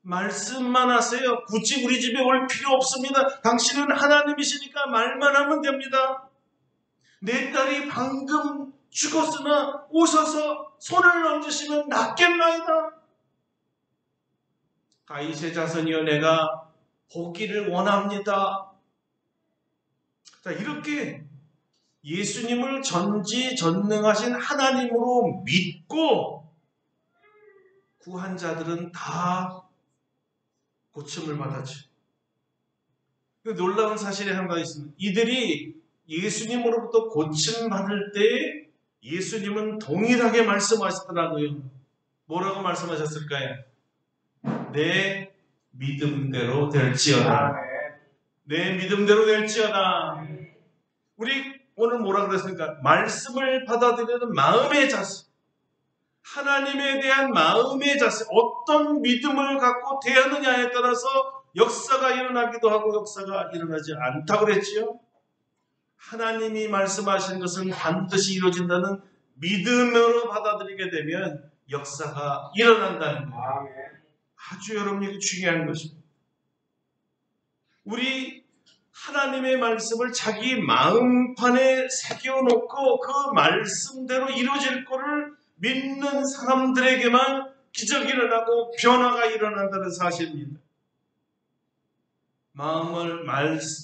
말씀만 하세요. 굳이 우리 집에 올 필요 없습니다. 당신은 하나님이시니까 말만 하면 됩니다. 내 딸이 방금 죽었으나 오셔서 손을 얹으시면 낫겠나이다. 다윗의 자손이여 내가 보기를 원합니다. 자, 이렇게 예수님을 전지전능하신 하나님으로 믿고 구한 자들은 다 고침을 받았죠. 놀라운 사실이 한 가지 있습니다. 이들이 예수님으로부터 고침받을 때 예수님은 동일하게 말씀하시더라고요. 뭐라고 말씀하셨을까요? 내 믿음대로 될지어다. 내 믿음대로 될지어다. 우리 오늘 뭐라 그랬습니까? 말씀을 받아들이는 마음의 자세. 하나님에 대한 마음의 자세. 어떤 믿음을 갖고 대하느냐에 따라서 역사가 일어나기도 하고 역사가 일어나지 않다고 그랬지요. 하나님이 말씀하신 것은 반드시 이루어진다는 믿음으로 받아들이게 되면 역사가 일어난다는 거예요. 아주 여러분에게 중요한 것입니다. 우리 하나님의 말씀을 자기 마음판에 새겨놓고 그 말씀대로 이루어질 것을 믿는 사람들에게만 기적이 일어나고 변화가 일어난다는 사실입니다.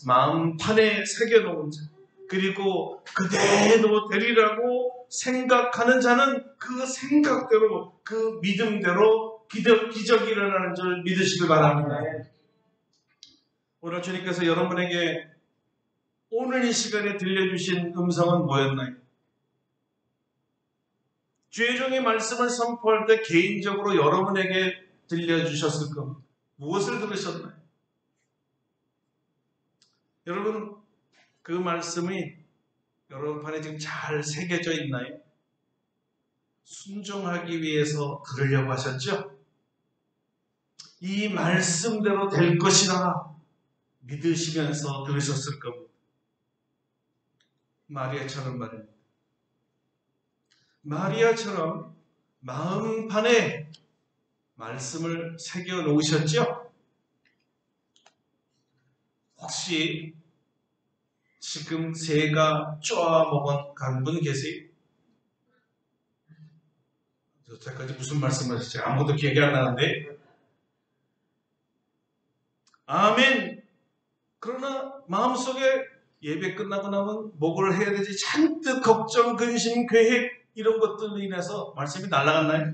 마음판에 새겨놓은 자, 그리고 그대로 되리라고 생각하는 자는 그 생각대로, 그 믿음대로 기적이 일어나는 줄 믿으시길 바랍니다. 오늘 주님께서 여러분에게 오늘 이 시간에 들려주신 음성은 뭐였나요? 주의 종의 말씀을 선포할 때 개인적으로 여러분에게 들려주셨을 겁니다. 무엇을 들으셨나요? 여러분, 그 말씀이 여러분 판에 지금 잘 새겨져 있나요? 순종하기 위해서 들으려고 하셨죠? 이 말씀대로 될 것이라 믿으시면서 들으셨을 겁니다. 마리아처럼 말입니다. 마리아처럼 마음판에 말씀을 새겨 놓으셨죠? 혹시 지금 새가 쪼아먹은 간 분 계세요? 여태까지 무슨 말씀을 하셨지? 아무도 기억이 안 나는데. 아멘. 그러나 마음속에 예배 끝나고 나면 뭐를 해야 되지? 잔뜩 걱정, 근심, 계획 이런 것들로 인해서 말씀이 날아갔나요?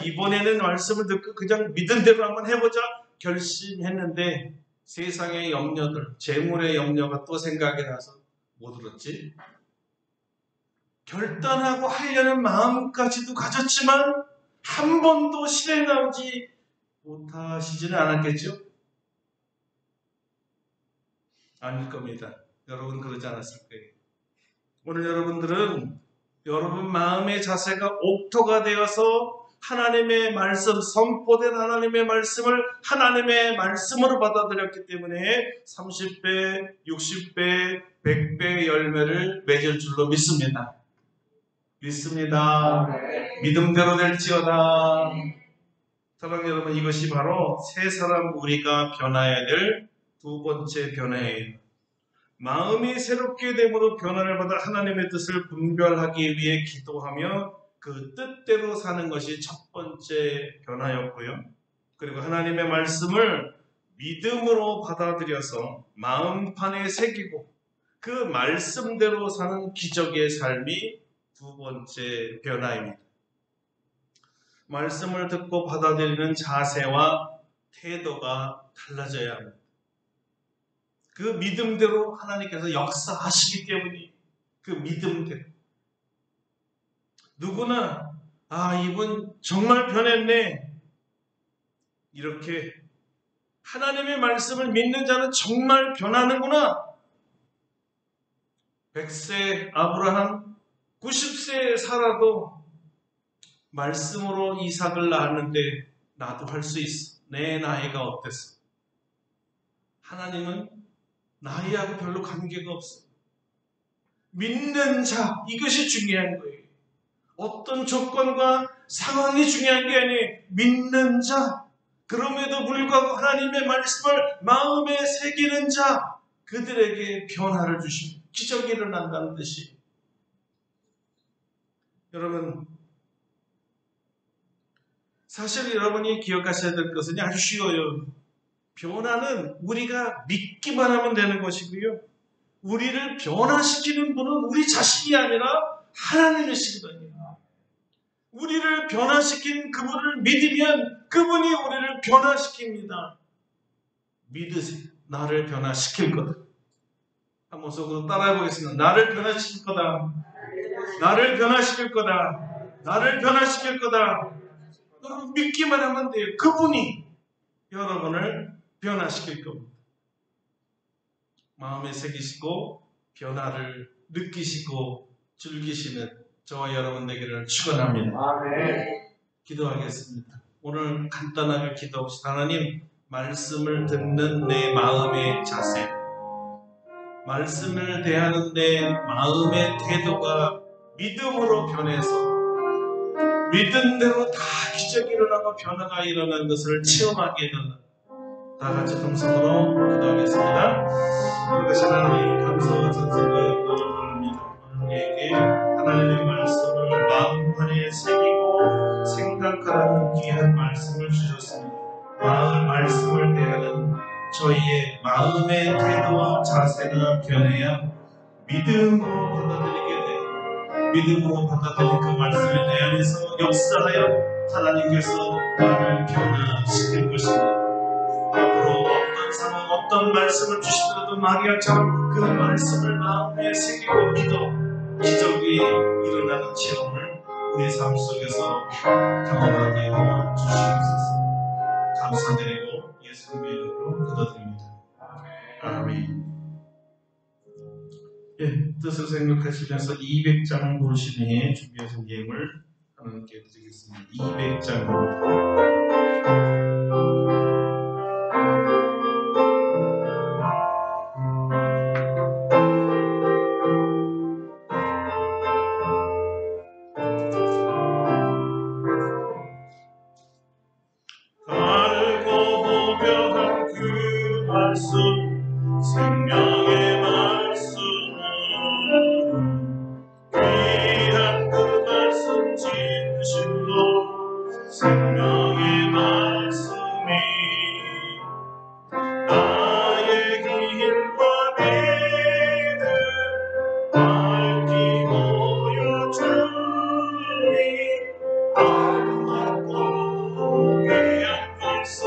이번에는 말씀을 듣고 그냥 믿은 대로 한번 해보자 결심했는데 세상의 염려들, 재물의 염려가 또 생각이 나서 뭐 들었지? 결단하고 하려는 마음까지도 가졌지만 한 번도 실행하지 못하시지는 않았겠죠? 아닐 겁니다. 여러분 그러지 않았을 거예요. 오늘 여러분들은 여러분 마음의 자세가 옥토가 되어서 하나님의 말씀, 선포된 하나님의 말씀을 하나님의 말씀으로 받아들였기 때문에 30배, 60배, 100배 열매를 맺을 줄로 믿습니다. 믿습니다. 믿음대로 될지어다. 사랑하는 여러분, 이것이 바로 새 사람 우리가 변화해야 될 두 번째 변화예요. 마음이 새롭게 됨으로 변화를 받아 하나님의 뜻을 분별하기 위해 기도하며 그 뜻대로 사는 것이 첫 번째 변화였고요. 그리고 하나님의 말씀을 믿음으로 받아들여서 마음판에 새기고 그 말씀대로 사는 기적의 삶이 두 번째 변화입니다. 말씀을 듣고 받아들이는 자세와 태도가 달라져야 합니다. 그 믿음대로 하나님께서 역사하시기 때문에 그 믿음대로 누구나 이분 정말 변했네 이렇게 하나님의 말씀을 믿는 자는 정말 변하는구나. 100세 아브라함 90세에 살아도 말씀으로 이삭을 낳았는데 나도 할 수 있어. 내 나이가 어땠어? 하나님은 나이하고 별로 관계가 없어. 믿는 자, 이것이 중요한 거예요. 어떤 조건과 상황이 중요한 게 아니에요. 믿는 자, 그럼에도 불구하고 하나님의 말씀을 마음에 새기는 자, 그들에게 변화를 주십니다. 기적이 일어난다는 뜻이. 여러분, 사실 여러분이 기억하셔야 될 것은 아주 쉬워요. 변화는 우리가 믿기만 하면 되는 것이고요. 우리를 변화시키는 분은 우리 자신이 아니라 하나님이시거든요. 우리를 변화시킨 그분을 믿으면 그분이 우리를 변화시킵니다. 믿으세요. 나를 변화시킬 거다. 한번 속으로 따라해 보겠습니다. 나를 변화시킬 거다. 나를 변화시킬 거다. 나를 변화시킬 거다. 여러분 믿기만 하면 돼요. 그분이 여러분을 변화시킬 겁니다. 마음에 새기시고 변화를 느끼시고 즐기시는 저와 여러분 되기를 축원합니다. 기도하겠습니다. 오늘 간단하게 기도합시다. 하나님, 말씀을 듣는 내 마음의 자세, 말씀을 대하는 내 마음의 태도가 믿음으로 변해서 믿은 대로 다 기적이 일어나고 변화가 일어난 것을 체험하게 해달라. 다 같이 동성으로 기도하겠습니다. 그것이 하나님 감사와 찬송과 영광을 돌립니다. 우리에게 하나님의 말씀을 마음판에 새기고 생각하라는 귀한 말씀을 주셨습니다. 말씀을 대하는 저희의 마음의 태도와 자세가 변해야 믿음으로 받아들이게 돼요. 믿음으로 받아들인 그 말씀에 대하여서 역사하여 하나님께서 나를 변화시킬 것입니다. 앞으로 어떤 상황, 어떤 말씀을 주시더라도 마리아처럼 그 말씀을 마음에 새기고 믿어 기적이 일어나는 체험을 우리 삶 속에서 경험하게 도와주시옵소서. 감사드리고 예수님의 이름으로 기도드립니다. 아멘. 뜻을 생각하시면서 200장 보시기에 준비하신 예물 하나님께 드리겠습니다. 200장입니다. 생명의 말씀은 귀한 그 말씀 진실로 생명의 말씀이 나의 길과 믿음 밝히 보여주니 아름답고 귀한 말씀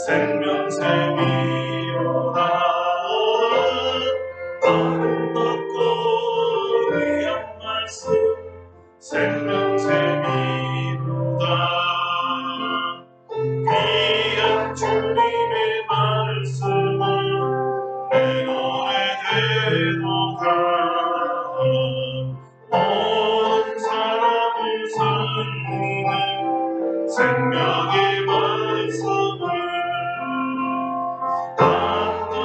생명샘이 아름답고 귀한 말씀 생명샘이로다. 귀한 주님의 말씀은 내 노래 되도다. 온 사람을 살리는 생명의 말씀을 한도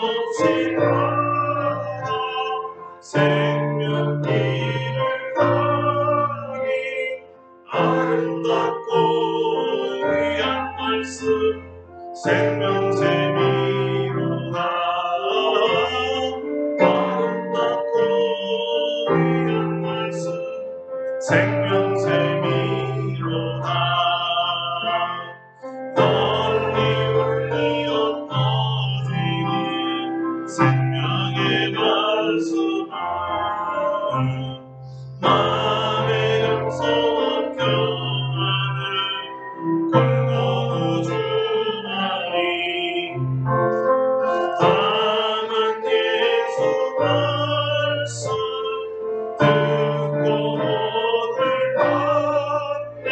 없이 따라 생명길을 가니 아름답고 귀한 말씀 생명샘이로다. 아름답고 귀한 말씀 생명샘이로다. 널리 울리어 퍼지는 생명의 말씀은 마음의 영성은 평안을 골고루 주나니 다만 예수 말씀 듣고 오늘 받네.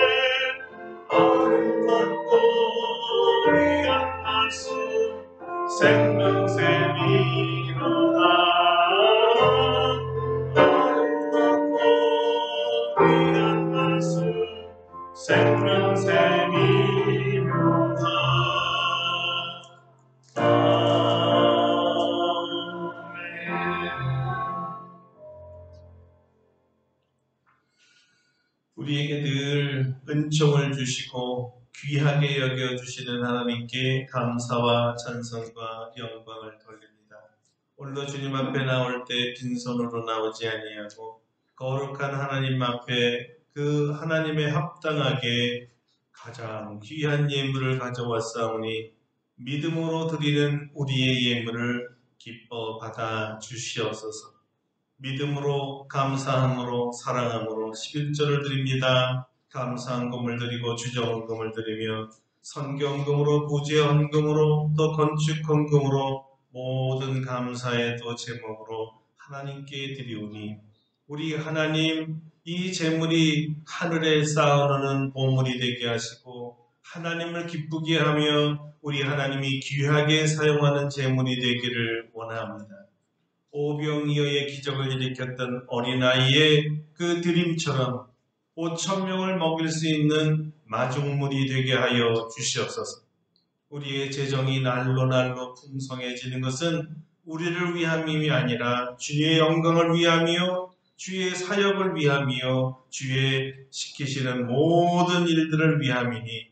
아름답고 귀한 말씀 생명샘이로다. 아름답고 귀한 말씀 생명샘이로다. 우리에게 늘 은총을 주시고 귀하게 여겨주시는 하나님께 감사와 찬송과 영광을 돌립니다. 오늘도 주님 앞에 나올 때 빈손으로 나오지 아니하고 거룩한 하나님 앞에 그 하나님에 합당하게 가장 귀한 예물을 가져왔사오니 믿음으로 드리는 우리의 예물을 기뻐 받아 주시옵소서. 믿음으로 감사함으로 사랑함으로 11조를 드립니다. 감사헌금을 드리고 주정헌금을 드리며 선경금으로 부재헌금으로 또 건축헌금으로 모든 감사의 또 제목으로 하나님께 드리오니 우리 하나님 이 제물이 하늘에 쌓아놓는 보물이 되게 하시고 하나님을 기쁘게 하며 우리 하나님이 귀하게 사용하는 제물이 되기를 원합니다. 오병이어의 기적을 일으켰던 어린아이의 그 드림처럼 5,000명을 먹일 수 있는 마중물이 되게 하여 주시옵소서. 우리의 재정이 날로 날로 풍성해지는 것은 우리를 위함이 아니라 주의 영광을 위하며 주의 사역을 위하며 주의 시키시는 모든 일들을 위함이니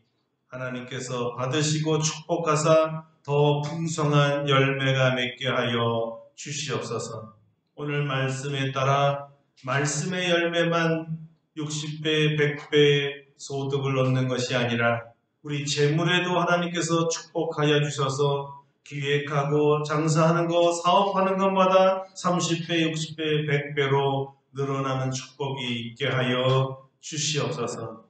하나님께서 받으시고 축복하사 더 풍성한 열매가 맺게 하여 주시옵소서. 오늘 말씀에 따라 말씀의 열매만 60배, 100배 소득을 얻는 것이 아니라 우리 재물에도 하나님께서 축복하여 주셔서 기획하고 장사하는 것, 사업하는 것마다 30배, 60배, 100배로 늘어나는 축복이 있게 하여 주시옵소서.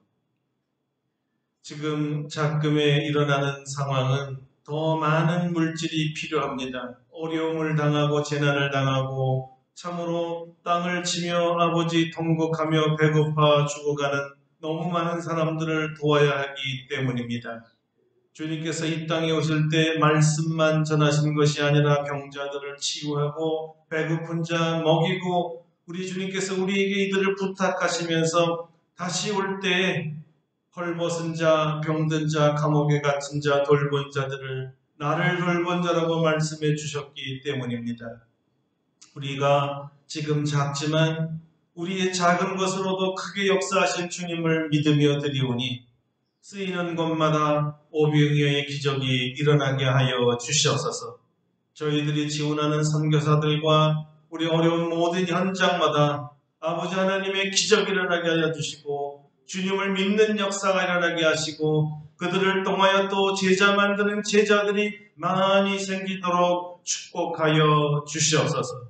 지금 작금에 일어나는 상황은 더 많은 물질이 필요합니다. 어려움을 당하고 재난을 당하고 참으로 땅을 치며 아버지 통곡하며 배고파 죽어가는 너무 많은 사람들을 도와야 하기 때문입니다. 주님께서 이 땅에 오실 때 말씀만 전하신 것이 아니라 병자들을 치유하고 배고픈 자 먹이고 우리 주님께서 우리에게 이들을 부탁하시면서 다시 올 때 헐벗은 자, 병든 자, 감옥에 갇힌 자, 돌본 자들을 나를 돌본 자라고 말씀해 주셨기 때문입니다. 우리가 지금 작지만 우리의 작은 것으로도 크게 역사하실 주님을 믿으며 드리오니 쓰이는 곳마다 오병이어의 기적이 일어나게 하여 주시옵소서. 저희들이 지원하는 선교사들과 우리 어려운 모든 현장마다 아버지 하나님의 기적이 일어나게 하여 주시고 주님을 믿는 역사가 일어나게 하시고 그들을 통하여 또 제자 만드는 제자들이 많이 생기도록 축복하여 주시옵소서.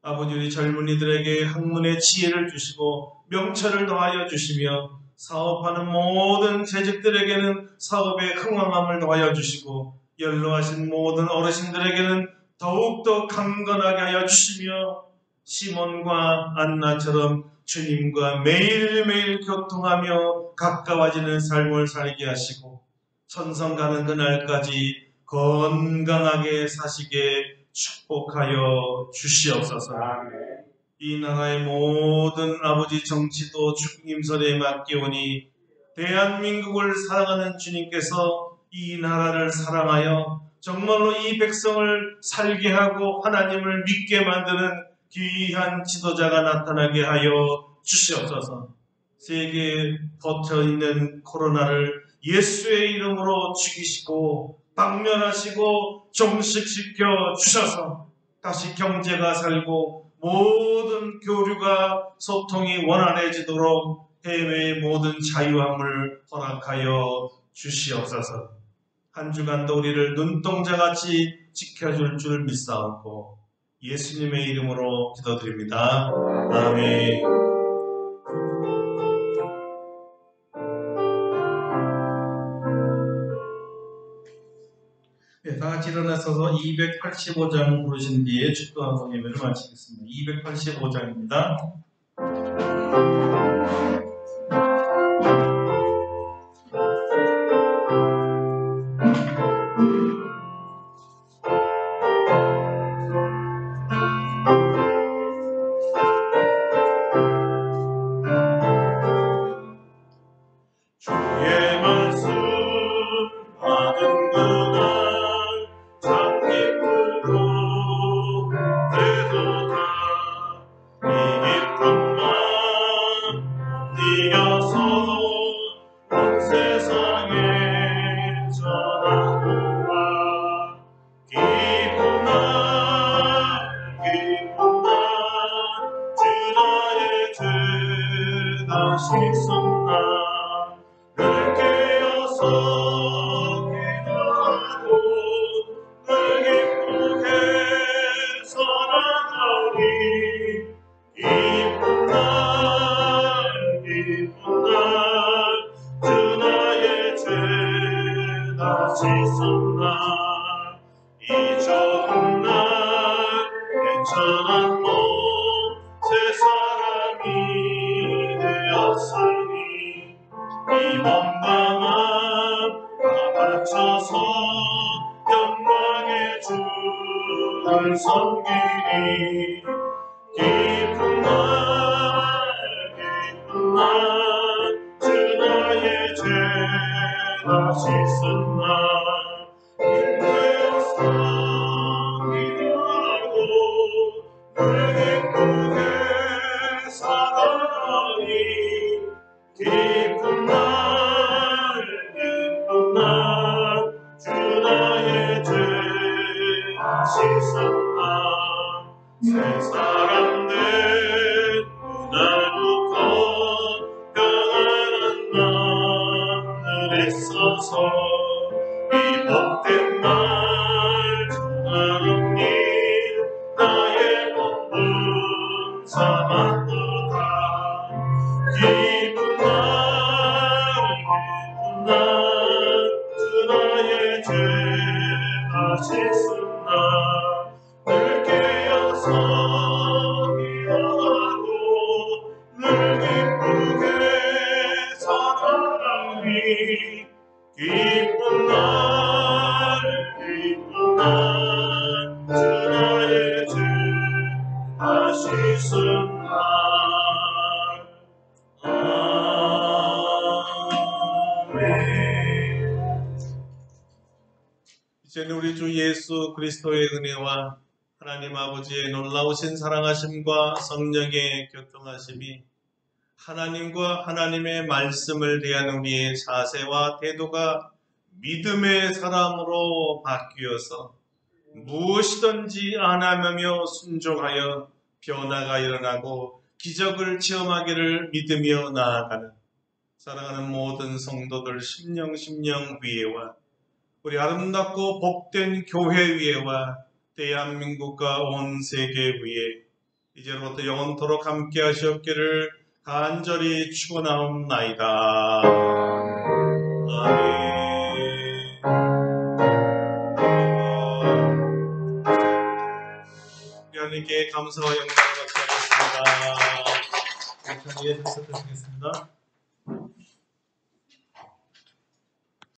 아버지 우리 젊은이들에게 학문의 지혜를 주시고 명철을 더하여 주시며 사업하는 모든 재직들에게는 사업의 흥왕함을 더하여 주시고 연로하신 모든 어르신들에게는 더욱더 강건하게 하여 주시며 시몬과 안나처럼 주님과 매일매일 교통하며 가까워지는 삶을 살게 하시고 천성 가는 그날까지 건강하게 사시게 축복하여 주시옵소서. 이 나라의 모든 아버지 정치도 주님 손에 맡기오니 대한민국을 사랑하는 주님께서 이 나라를 사랑하여 정말로 이 백성을 살게 하고 하나님을 믿게 만드는 귀한 지도자가 나타나게 하여 주시옵소서. 세계에 퍼져있는 코로나를 예수의 이름으로 죽이시고 박멸하시고 종식시켜 주셔서 다시 경제가 살고 모든 교류가 소통이 원활해지도록 해외의 모든 자유함을 허락하여 주시옵소서. 한 주간도 우리를 눈동자같이 지켜줄 줄 믿사옵고 예수님의 이름으로 기도드립니다. 아멘. 네, 다 같이 일어나서서 285장 부르신 뒤에 축도하고 예배를 마치겠습니다. 285장입니다. 주의 말씀 받은 그날 참 기쁘고 되도다. 이 기쁜 마음 이겨서 온 세상에 전하노라. 기쁜 날 주 나의 죄 다시 쏟나 늘 깨어서 기도하고 늘 기쁘게 살아가리. 기쁜 날 주 나의 죄 다 씻었나. 이 좋은 날 괜찮은 몸새 사람이 되었으니 이 몸과 마음 다 바쳐서 영광의 주를 섬기리. 기쁜 날 주 나의 죄 다 씻었나. 인내어서 기도하고 늘 기쁘게 살아가니. 기쁜 날 주 나의 죄 다 씻었나. 새 사람 된 그날부터 평안한 마음을 애써서 이 복된 날 주나는 일 나의 본분 삼았도다. 기쁜 날 주 나의 죄 다 씻었나. 늘 깨어서 기도하고 늘 기쁘게 살아가니. 기쁜 날 주 나의 죄 다 씻었나. 이제는 우리 주 예수 그리스도의 은혜와 하나님 아버지의 놀라우신 사랑하심과 성령의 교통하심이 하나님과 하나님의 말씀을 대한 우리의 자세와 태도가 믿음의 사람으로 바뀌어서 무엇이든지 안하며 순종하여 변화가 일어나고 기적을 체험하기를 믿으며 나아가는 사랑하는 모든 성도들 심령 위에와 우리 아름답고 복된 교회 위에와 대한민국과 온 세계 위에 이제로부터 영원토록 함께 하시옵기를 간절히 축원하옵나이다. 아멘. 하나님께 감사와 영광을 바치겠습니다. 찬양의 박수 드리겠습니다.